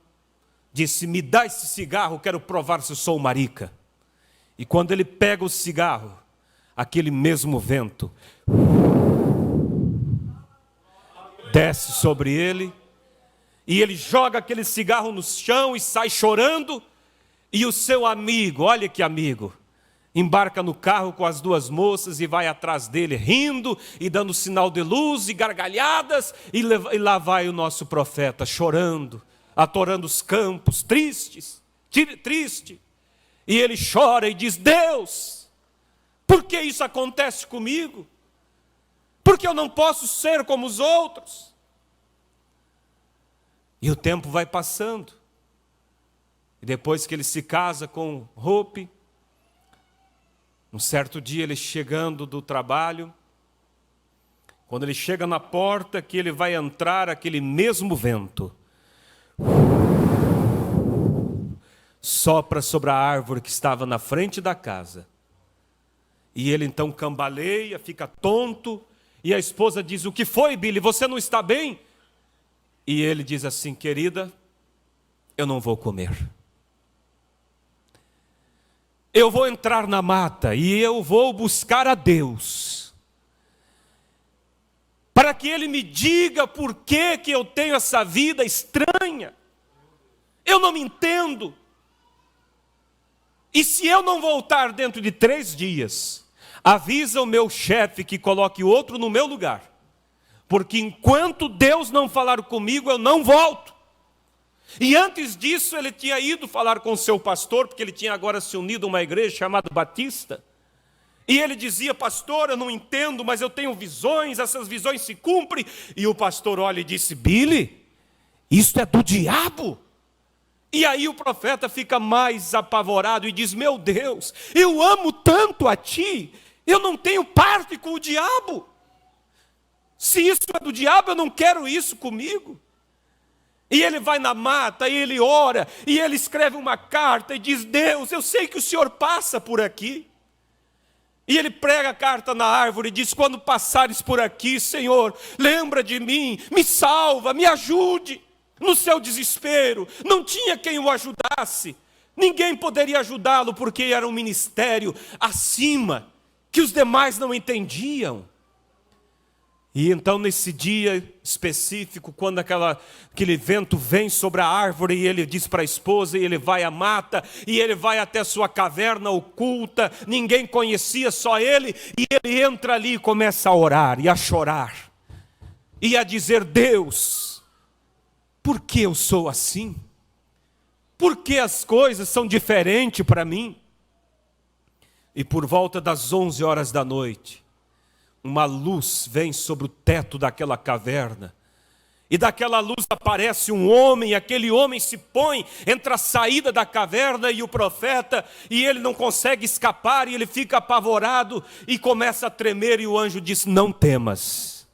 disse: me dá esse cigarro, quero provar se eu sou marica. E quando ele pega o cigarro, aquele mesmo vento desce sobre ele, e ele joga aquele cigarro no chão e sai chorando. E o seu amigo, olha que amigo, embarca no carro com as duas moças e vai atrás dele, rindo e dando sinal de luz e gargalhadas. E lá vai o nosso profeta chorando, atorando os campos, triste. E ele chora e diz: Deus, por que isso acontece comigo? Por que eu não posso ser como os outros? E o tempo vai passando. E depois que ele se casa com Hope, um certo dia ele chegando do trabalho, quando ele chega na porta que ele vai entrar, aquele mesmo vento sopra sobre a árvore que estava na frente da casa. E ele então cambaleia, fica tonto, e a esposa diz: o que foi, Billy? Você não está bem? E ele diz assim: querida, eu não vou comer. Eu vou entrar na mata e eu vou buscar a Deus, para que Ele me diga por que eu tenho essa vida estranha. Eu não me entendo. E se eu não voltar dentro de 3 dias, avisa o meu chefe que coloque outro no meu lugar. Porque enquanto Deus não falar comigo, eu não volto. E antes disso, ele tinha ido falar com o seu pastor, porque ele tinha agora se unido a uma igreja chamada Batista. E ele dizia: pastor, eu não entendo, mas eu tenho visões, essas visões se cumprem. E o pastor olha e disse: Billy, isso é do diabo. E aí o profeta fica mais apavorado e diz: meu Deus, eu amo tanto a ti, eu não tenho parte com o diabo. Se isso é do diabo, eu não quero isso comigo. E ele vai na mata, e ele ora, e ele escreve uma carta e diz: Deus, eu sei que o Senhor passa por aqui. E ele prega a carta na árvore e diz: quando passares por aqui, Senhor, lembra de mim, me salva, me ajude. No seu desespero, não tinha quem o ajudasse. Ninguém poderia ajudá-lo, porque era um ministério acima, que os demais não entendiam. E então nesse dia específico, quando aquele vento vem sobre a árvore, e ele diz para a esposa, e ele vai à mata, e ele vai até a sua caverna oculta, ninguém conhecia, só ele, e ele entra ali e começa a orar, e a chorar, e a dizer: Deus, por que eu sou assim? Por que as coisas são diferentes para mim? E por volta das 11 horas da noite, uma luz vem sobre o teto daquela caverna. E daquela luz aparece um homem, e aquele homem se põe entre a saída da caverna e o profeta, e ele não consegue escapar, e ele fica apavorado, e começa a tremer, e o anjo diz: não temas,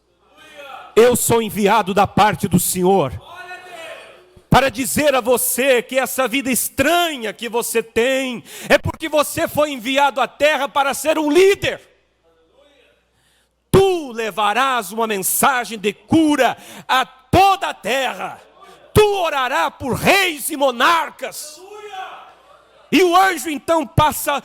Eu sou enviado da parte do Senhor para dizer a você que essa vida estranha que você tem é porque você foi enviado à terra para ser um líder. Tu levarás uma mensagem de cura a toda a terra. Tu orarás por reis e monarcas. E o anjo então passa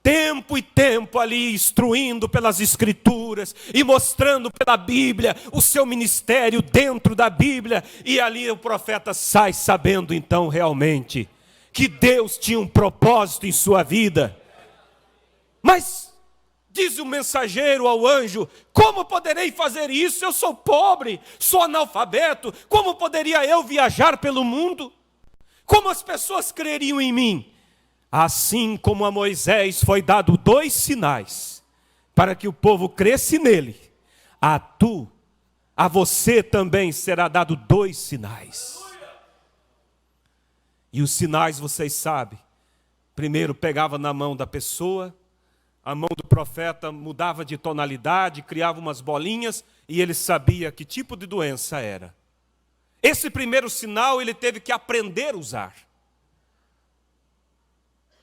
tempo e tempo ali instruindo pelas escrituras e mostrando pela Bíblia o seu ministério dentro da Bíblia. E ali o profeta sai sabendo então realmente que Deus tinha um propósito em sua vida. Mas diz o mensageiro ao anjo: como poderei fazer isso? Eu sou pobre, sou analfabeto. Como poderia eu viajar pelo mundo? Como as pessoas creriam em mim? Assim como a Moisés foi dado 2 sinais para que o povo cresce nele, a você também será dado 2 sinais. E os sinais, vocês sabem, primeiro pegava na mão da pessoa, a mão do profeta mudava de tonalidade, criava umas bolinhas e ele sabia que tipo de doença era. Esse primeiro sinal ele teve que aprender a usar.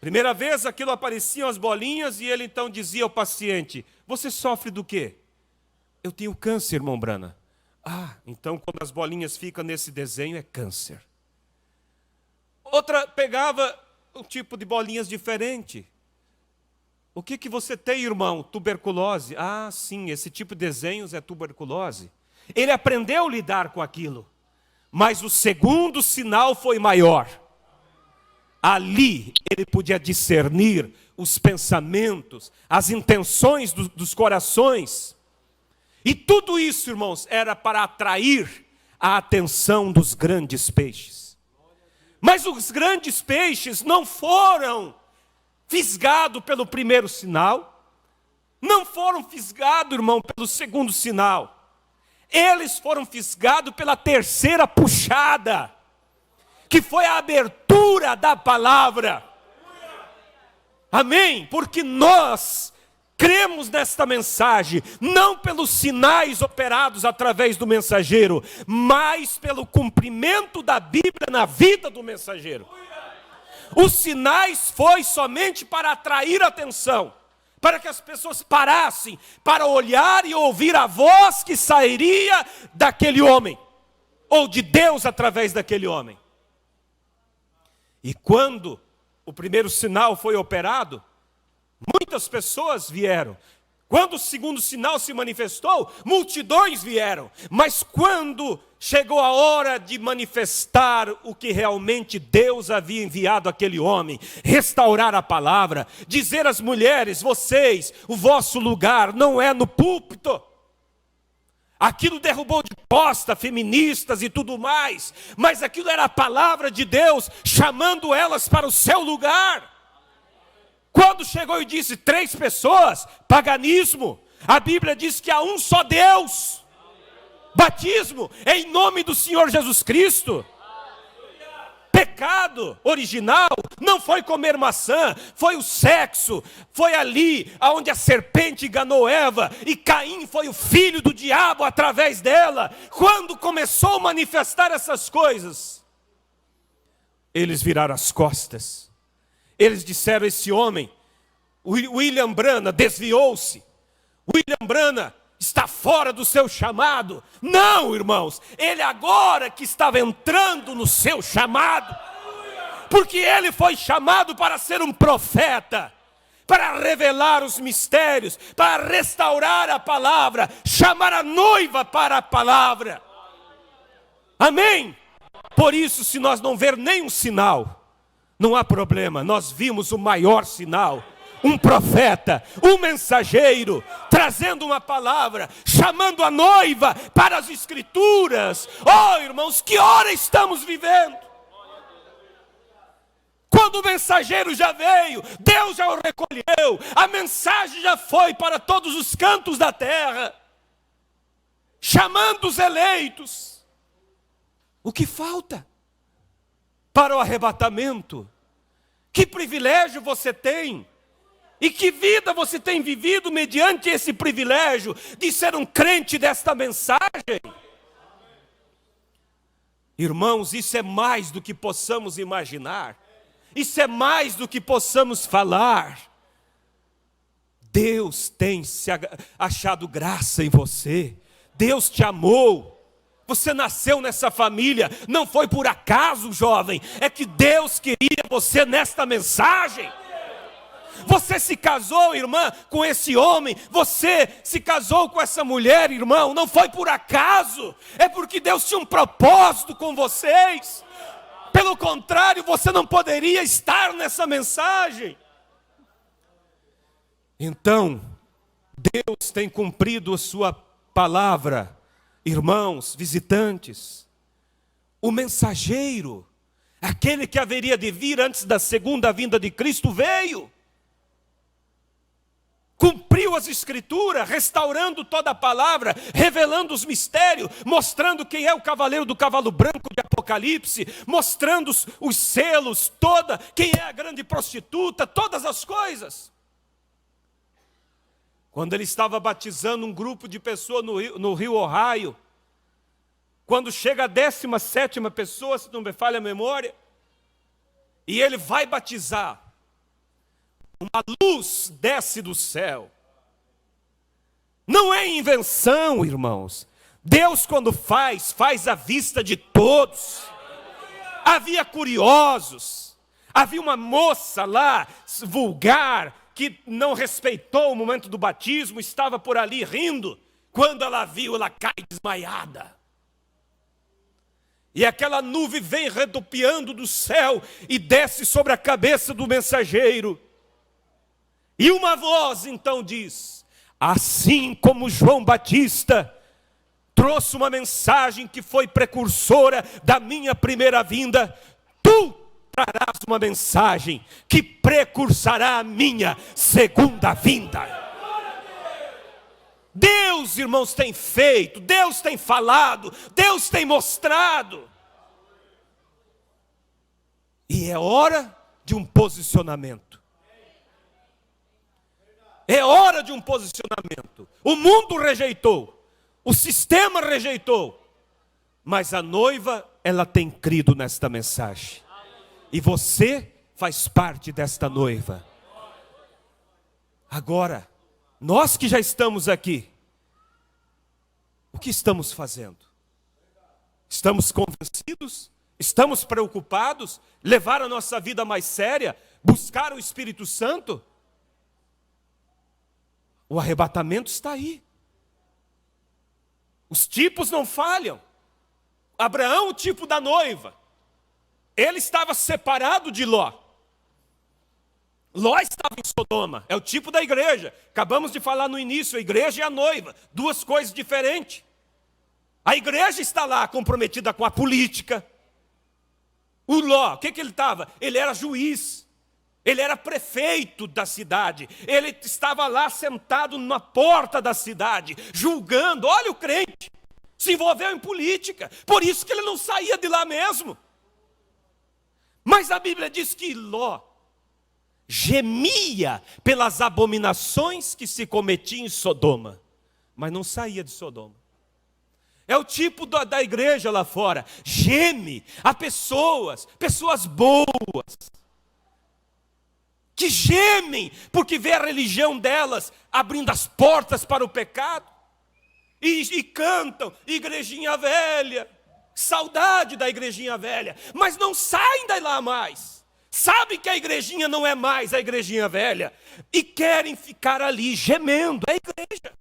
Primeira vez aquilo apareciam as bolinhas e ele então dizia ao paciente: você sofre do quê? Eu tenho câncer, irmão Brana. Ah, então quando as bolinhas ficam nesse desenho é câncer. Outra pegava um tipo de bolinhas diferente. O que você tem, irmão? Tuberculose. Ah, sim, esse tipo de desenhos é tuberculose. Ele aprendeu a lidar com aquilo. Mas o segundo sinal foi maior. Ali ele podia discernir os pensamentos, as intenções dos corações. E tudo isso, irmãos, era para atrair a atenção dos grandes peixes. Mas os grandes peixes não foram fisgados pelo primeiro sinal, não foram fisgados, irmão, pelo segundo sinal. Eles foram fisgados pela terceira puxada, que foi a abertura da palavra. Amém? Porque nós cremos nesta mensagem, não pelos sinais operados através do mensageiro, mas pelo cumprimento da Bíblia na vida do mensageiro. Os sinais foi somente para atrair atenção, para que as pessoas parassem para olhar e ouvir a voz que sairia daquele homem, ou de Deus através daquele homem. E quando o primeiro sinal foi operado, muitas pessoas vieram. Quando o segundo sinal se manifestou, multidões vieram. Mas quando chegou a hora de manifestar o que realmente Deus havia enviado àquele homem, restaurar a palavra, dizer às mulheres: vocês, o vosso lugar não é no púlpito. Aquilo derrubou de posta feministas e tudo mais, mas aquilo era a palavra de Deus chamando elas para o seu lugar. Quando chegou e disse 3 pessoas, paganismo. A Bíblia diz que há um só Deus. Batismo em nome do Senhor Jesus Cristo. Pecado original não foi comer maçã, foi o sexo. Foi ali onde a serpente enganou Eva e Caim foi o filho do diabo através dela. Quando começou a manifestar essas coisas, eles viraram as costas. Eles disseram: esse homem, William Branham, desviou-se. William Branham está fora do seu chamado. Não, irmãos, ele agora que estava entrando no seu chamado, porque ele foi chamado para ser um profeta, para revelar os mistérios, para restaurar a palavra, chamar a noiva para a palavra. Amém? Por isso, se nós não ver nenhum sinal, não há problema. Nós vimos o maior sinal. Um profeta, um mensageiro, trazendo uma palavra, chamando a noiva para as escrituras. Oh, irmãos, que hora estamos vivendo? Quando o mensageiro já veio, Deus já o recolheu, a mensagem já foi para todos os cantos da terra, chamando os eleitos. O que falta para o arrebatamento? Que privilégio você tem E que vida você tem vivido mediante esse privilégio de ser um crente desta mensagem? Irmãos, isso é mais do que possamos imaginar. Isso é mais do que possamos falar. Deus tem achado graça em você. Deus te amou. Você nasceu nessa família. Não foi por acaso, jovem. É que Deus queria você nesta mensagem. Você se casou, irmã, com esse homem. Você se casou com essa mulher, irmão. Não foi por acaso. É porque Deus tinha um propósito com vocês. Pelo contrário, você não poderia estar nessa mensagem. Então, Deus tem cumprido a sua palavra. Irmãos, visitantes, o mensageiro, aquele que haveria de vir antes da segunda vinda de Cristo, veio. Cumpriu as escrituras, restaurando toda a palavra, revelando os mistérios, mostrando quem é o cavaleiro do cavalo branco de Apocalipse, mostrando os selos, quem é a grande prostituta, todas as coisas. Quando ele estava batizando um grupo de pessoas no rio Ohio, quando chega a 17ª pessoa, se não me falha a memória, e ele vai batizar, uma luz desce do céu. Não é invenção, irmãos. Deus, quando faz à vista de todos. Havia curiosos, havia uma moça lá, vulgar, que não respeitou o momento do batismo, estava por ali rindo. Quando ela viu, ela cai desmaiada. E aquela nuvem vem redopiando do céu e desce sobre a cabeça do mensageiro. E uma voz então diz: assim como João Batista trouxe uma mensagem que foi precursora da minha primeira vinda, tu trarás uma mensagem que precursará a minha segunda vinda. Deus, irmãos, tem feito, Deus tem falado, Deus tem mostrado. E é hora de um posicionamento. É hora de um posicionamento. O mundo rejeitou, o sistema rejeitou, mas a noiva, ela tem crido nesta mensagem. E você faz parte desta noiva. Agora, nós que já estamos aqui, o que estamos fazendo? Estamos convencidos? Estamos preocupados? Levar a nossa vida mais séria? Buscar o Espírito Santo? O arrebatamento está aí. Os tipos não falham. Abraão, o tipo da noiva. Ele estava separado de Ló. Ló estava em Sodoma. É o tipo da igreja. Acabamos de falar no início, a igreja e a noiva. Duas coisas diferentes. A igreja está lá comprometida com a política. O Ló, o que ele estava? Ele era juiz. Ele era prefeito da cidade. Ele estava lá sentado na porta da cidade, julgando. Olha o crente, se envolveu em política. Por isso que ele não saía de lá mesmo. Mas a Bíblia diz que Ló gemia pelas abominações que se cometiam em Sodoma, mas não saía de Sodoma. É o tipo da igreja lá fora. Geme a pessoas boas, que gemem porque vê a religião delas abrindo as portas para o pecado, e cantam, igrejinha velha, saudade da igrejinha velha, mas não saem daí lá mais. Sabem que a igrejinha não é mais a igrejinha velha, e querem ficar ali gemendo, é a igreja.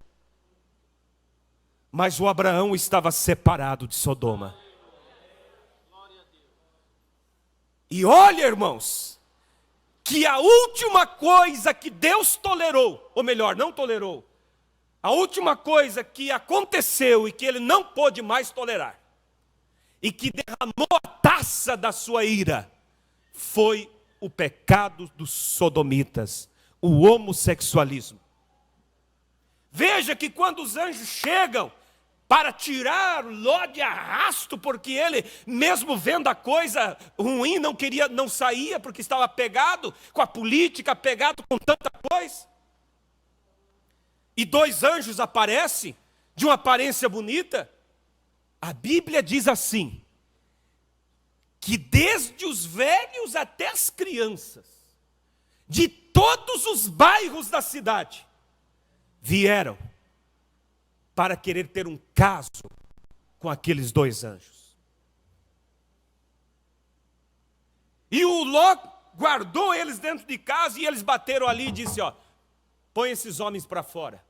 Mas o Abraão estava separado de Sodoma. E olha, irmãos, que a última coisa que Deus tolerou, ou melhor, não tolerou, a última coisa que aconteceu e que ele não pôde mais tolerar, e que derramou a taça da sua ira, foi o pecado dos sodomitas, o homossexualismo. Veja que quando os anjos chegam para tirar Ló de arrasto, porque ele, mesmo vendo a coisa ruim, não saía, porque estava pegado com a política, pegado com tanta coisa. E 2 anjos aparecem, de uma aparência bonita. A Bíblia diz assim, que desde os velhos até as crianças, de todos os bairros da cidade, vieram para querer ter um caso com aqueles 2 anjos. E o Ló guardou eles dentro de casa e eles bateram ali e disse, ó, põe esses homens para fora.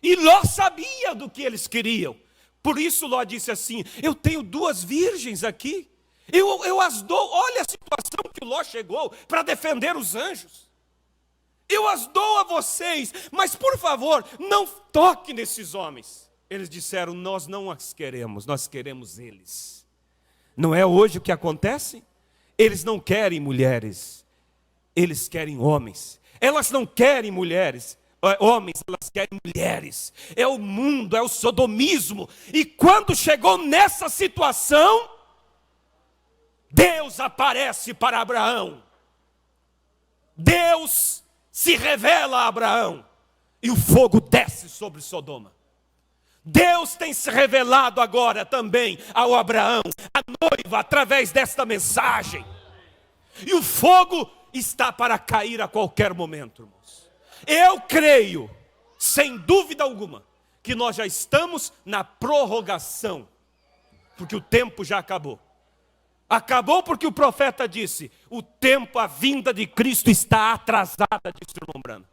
E Ló sabia do que eles queriam. Por isso Ló disse assim, eu tenho 2 virgens aqui. Eu as dou, olha a situação que Ló chegou para defender os anjos. Eu as dou a vocês, mas por favor, não toque nesses homens. Eles disseram, nós não as queremos, nós queremos eles. Não é hoje o que acontece? Eles não querem mulheres, eles querem homens. Elas não querem mulheres, homens, elas querem mulheres. É o mundo, é o sodomismo. E quando chegou nessa situação, Deus aparece para Abraão. Deus se revela a Abraão. E o fogo desce sobre Sodoma. Deus tem se revelado agora também ao Abraão, a noiva, através desta mensagem. E o fogo está para cair a qualquer momento, irmãos. Eu creio, sem dúvida alguma, que nós já estamos na prorrogação, porque o tempo já acabou. Acabou porque o profeta disse, o tempo, a vinda de Cristo está atrasada, disse o irmão Brano.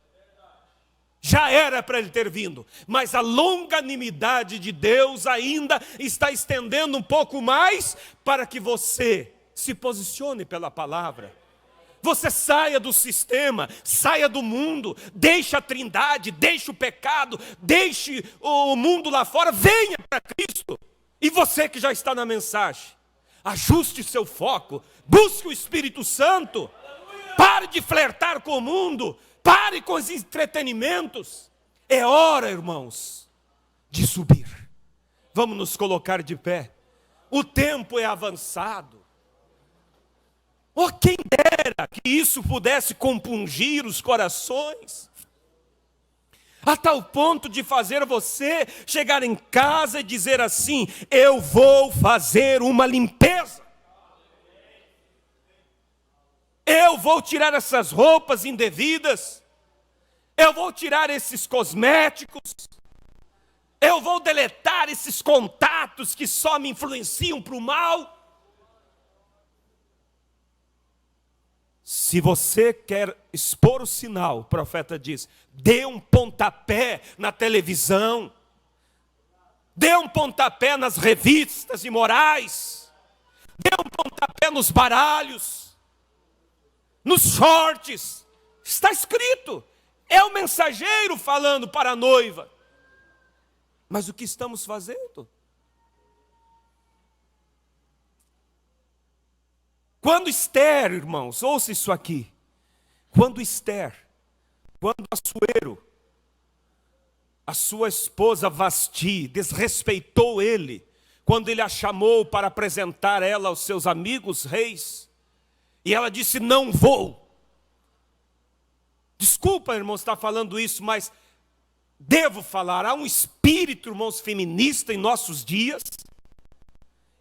Já era para ele ter vindo, mas a longanimidade de Deus ainda está estendendo um pouco mais para que você se posicione pela palavra. Você saia do sistema, saia do mundo, deixe a trindade, deixe o pecado, deixe o mundo lá fora, venha para Cristo. E você que já está na mensagem, ajuste seu foco, busque o Espírito Santo, pare de flertar com o mundo, pare com os entretenimentos. É hora, irmãos, de subir. Vamos nos colocar de pé. O tempo é avançado. Oh, quem dera que isso pudesse compungir os corações, a tal ponto de fazer você chegar em casa e dizer assim, eu vou fazer uma limpeza. Eu vou tirar essas roupas indevidas. Eu vou tirar esses cosméticos. Eu vou deletar esses contatos que só me influenciam para o mal. Se você quer expor o sinal, o profeta diz, dê um pontapé na televisão. Dê um pontapé nas revistas imorais. Dê um pontapé nos baralhos. Nos shorts, está escrito, é o mensageiro falando para a noiva. Mas o que estamos fazendo? Quando Esther, irmãos, ouça isso aqui. Quando Assuero, a sua esposa Vasti, desrespeitou ele, quando ele a chamou para apresentar ela aos seus amigos reis, e ela disse, não vou. Desculpa, irmãos, estar falando isso, mas devo falar. Há um espírito, irmãos, feminista em nossos dias,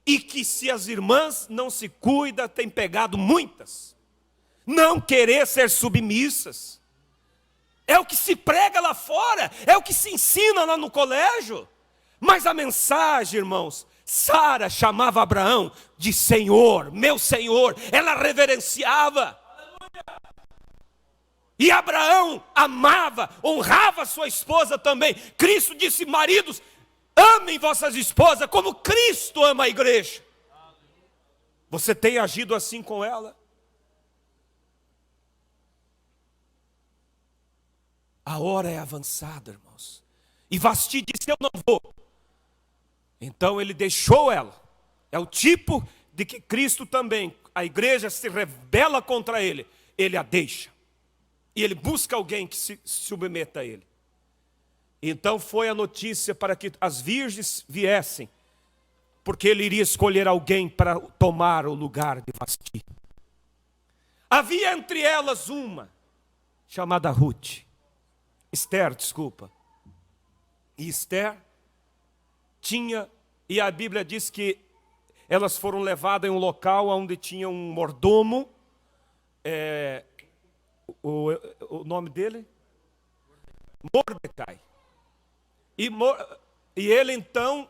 e que se as irmãs não se cuidam, tem pegado muitas. Não querer ser submissas. É o que se prega lá fora, é o que se ensina lá no colégio. Mas a mensagem, irmãos, Sara chamava Abraão de Senhor, meu Senhor. Ela reverenciava. E Abraão amava, honrava sua esposa também. Cristo disse, maridos, amem vossas esposas como Cristo ama a igreja. Você tem agido assim com ela? A hora é avançada, irmãos. E Vasti disse, eu não vou. Então ele deixou ela. É o tipo de que Cristo também, a igreja se rebela contra ele, ele a deixa. E ele busca alguém que se submeta a ele. Então foi a notícia para que as virgens viessem, porque ele iria escolher alguém para tomar o lugar de Vasti. Havia entre elas uma, chamada Ruth. Esther, desculpa. E Esther tinha, e a Bíblia diz que elas foram levadas em um local onde tinha um mordomo, o nome dele? Mordecai. E ele então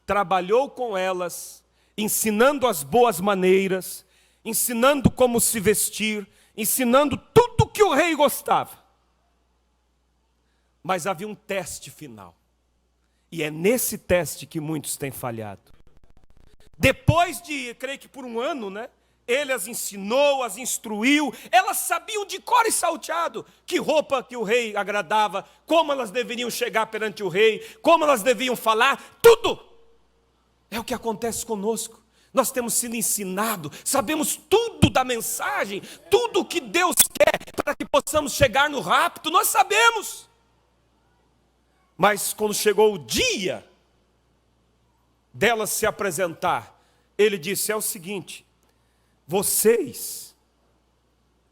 trabalhou com elas, ensinando as boas maneiras, ensinando como se vestir, ensinando tudo que o rei gostava. Mas havia um teste final. E é nesse teste que muitos têm falhado. Depois de, creio que por um ano, né? Ele as ensinou, as instruiu. Elas sabiam de cor e salteado que roupa que o rei agradava, como elas deveriam chegar perante o rei, como elas deviam falar, tudo. É o que acontece conosco. Nós temos sido ensinados, sabemos tudo da mensagem, tudo o que Deus quer para que possamos chegar no rapto, nós sabemos. Mas quando chegou o dia dela se apresentar, ele disse, é o seguinte, vocês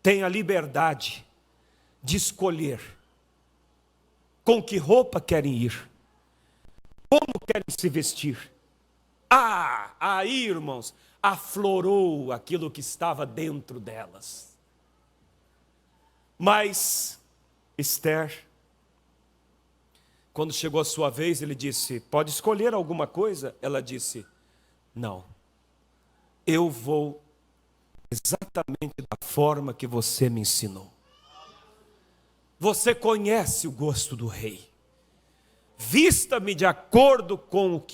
têm a liberdade de escolher com que roupa querem ir, como querem se vestir. Aí, irmãos, aflorou aquilo que estava dentro delas. Mas Esther, quando chegou a sua vez, ele disse, pode escolher alguma coisa? Ela disse, não, eu vou exatamente da forma que você me ensinou. Você conhece o gosto do rei. Vista-me de acordo com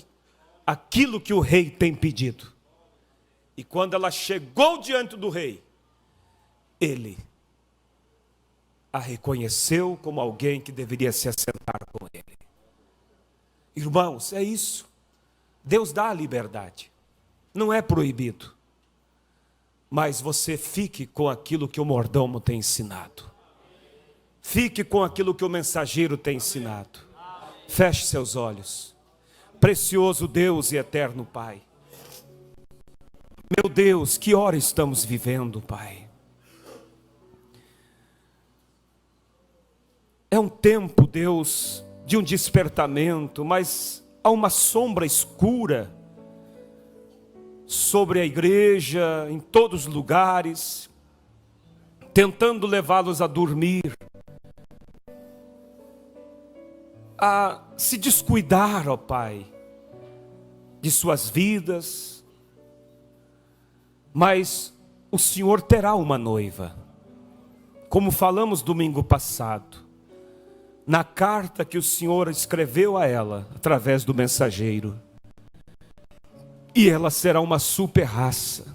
aquilo que o rei tem pedido. E quando ela chegou diante do rei, ele a reconheceu como alguém que deveria se assentar com ele. Irmãos, é isso. Deus dá a liberdade. Não é proibido. Mas você fique com aquilo que o mordomo tem ensinado. Fique com aquilo que o mensageiro tem ensinado. Feche seus olhos. Precioso Deus e eterno Pai. Meu Deus, que hora estamos vivendo, Pai. É um tempo, Deus, de um despertamento, mas há uma sombra escura sobre a igreja, em todos os lugares, tentando levá-los a dormir, a se descuidar, ó Pai, de suas vidas. Mas o Senhor terá uma noiva, como falamos domingo passado, na carta que o Senhor escreveu a ela, através do mensageiro. E ela será uma super raça.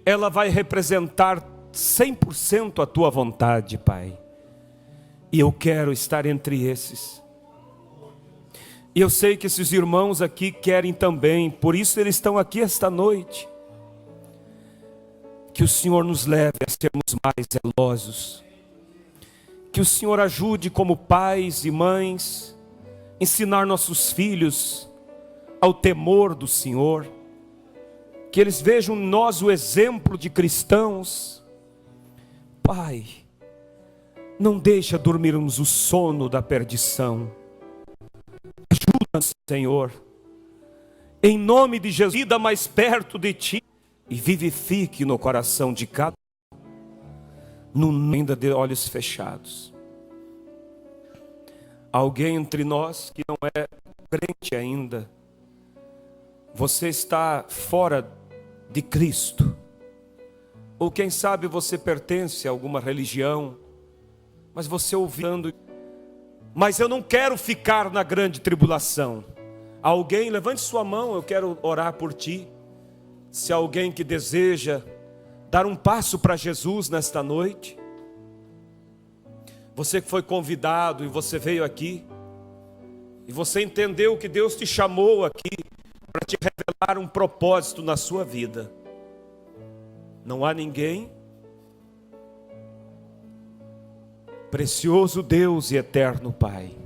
Ela vai representar 100% a tua vontade, Pai. E eu quero estar entre esses. E eu sei que esses irmãos aqui querem também, por isso eles estão aqui esta noite. Que o Senhor nos leve a sermos mais zelosos. Que o Senhor ajude como pais e mães, ensinar nossos filhos ao temor do Senhor. Que eles vejam em nós o exemplo de cristãos. Pai, não deixa dormirmos o sono da perdição. Ajuda-nos, Senhor. Em nome de Jesus, vida mais perto de Ti. E vivifique no coração de cada um, ainda de olhos fechados. Alguém entre nós que não é crente ainda. Você está fora de Cristo. Ou quem sabe você pertence a alguma religião. Mas você ouvindo. Mas eu não quero ficar na grande tribulação. Alguém, levante sua mão, eu quero orar por ti. Se alguém que deseja dar um passo para Jesus nesta noite. Você que foi convidado e você veio aqui. E você entendeu que Deus te chamou aqui para te revelar um propósito na sua vida. Não há ninguém. Precioso Deus e eterno Pai,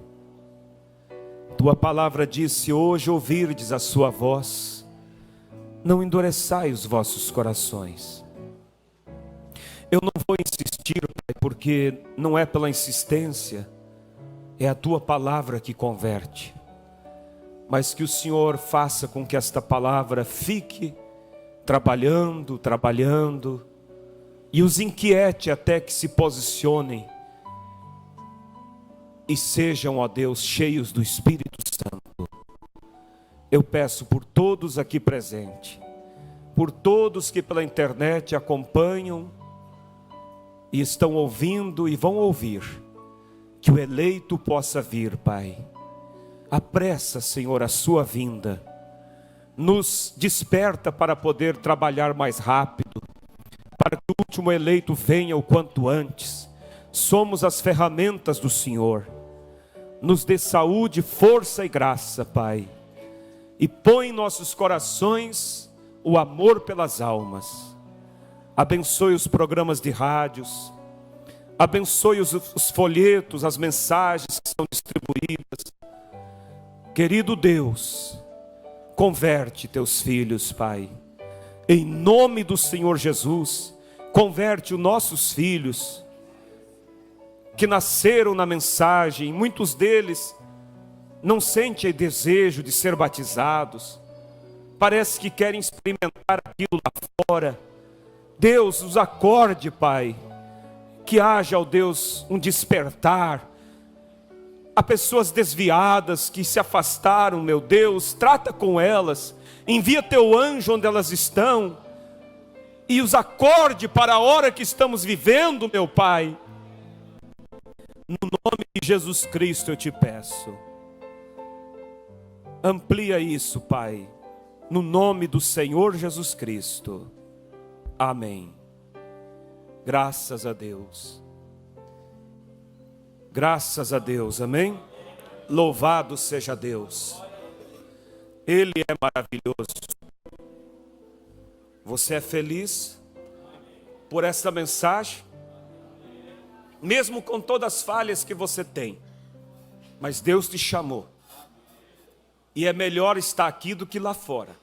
Tua palavra diz: se hoje ouvirdes a sua voz, não endureçai os vossos corações. Eu não vou insistir, Pai, porque não é pela insistência, é a Tua palavra que converte. Mas que o Senhor faça com que esta palavra fique trabalhando, e os inquiete até que se posicionem e sejam, ó Deus, cheios do Espírito Santo. Eu peço por todos aqui presentes, por todos que pela internet acompanham e estão ouvindo e vão ouvir, que o eleito possa vir, Pai. Apressa, Senhor, a sua vinda. Nos desperta para poder trabalhar mais rápido, para que o último eleito venha o quanto antes. Somos as ferramentas do Senhor. Nos dê saúde, força e graça, Pai. E põe em nossos corações o amor pelas almas. Abençoe os programas de rádios. Abençoe os folhetos, as mensagens que são distribuídas. Querido Deus, converte teus filhos, Pai. Em nome do Senhor Jesus, converte os nossos filhos que nasceram na mensagem. Muitos deles não sentem desejo de ser batizados. Parece que querem experimentar aquilo lá fora. Deus, os acorde, Pai. Que haja, ó Deus, um despertar. Há pessoas desviadas que se afastaram, meu Deus, trata com elas, envia teu anjo onde elas estão, e os acorde para a hora que estamos vivendo, meu Pai. No nome de Jesus Cristo eu te peço, amplia isso, Pai, no nome do Senhor Jesus Cristo, amém. Graças a Deus. Graças a Deus, amém? Louvado seja Deus. Ele é maravilhoso. Você é feliz por essa mensagem? Mesmo com todas as falhas que você tem, mas Deus te chamou. E é melhor estar aqui do que lá fora.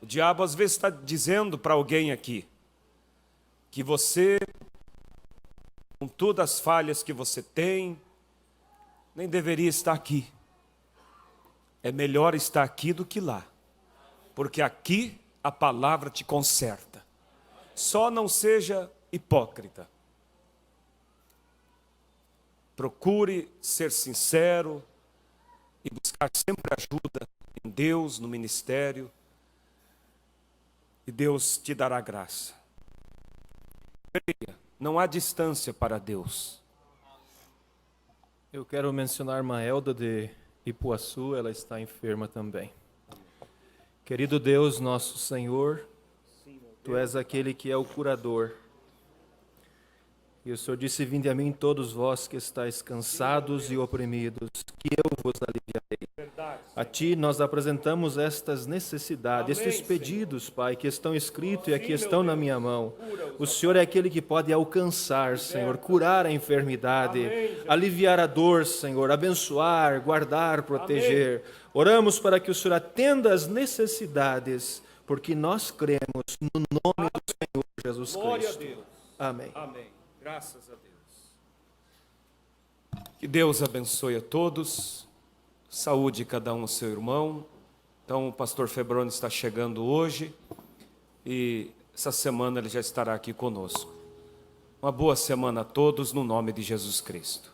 O diabo às vezes está dizendo para alguém aqui, que você, com todas as falhas que você tem, nem deveria estar aqui. É melhor estar aqui do que lá, porque aqui a palavra te conserta. Só não seja hipócrita. Procure ser sincero e buscar sempre ajuda em Deus, no ministério, e Deus te dará graça. Creia. Não há distância para Deus. Eu quero mencionar Maelda de Ipuaçu, ela está enferma também. Querido Deus, nosso Senhor, Tu és aquele que é o curador. E o Senhor disse: vinde a mim todos vós que estáis cansados e oprimidos, que eu vos aliviarei. A Ti nós apresentamos estas necessidades, estes pedidos, Pai, que estão escritos e aqui estão na minha mão. O Senhor é aquele que pode alcançar, Senhor, curar a enfermidade, aliviar a dor, Senhor, abençoar, guardar, proteger. Oramos para que o Senhor atenda às necessidades, porque nós cremos no nome do Senhor Jesus Cristo. Glória a Deus. Amém. Amém. Graças a Deus. Que Deus abençoe a todos. Saúde cada um o seu irmão. Então o pastor Febroni está chegando hoje e essa semana ele já estará aqui conosco. Uma boa semana a todos no nome de Jesus Cristo.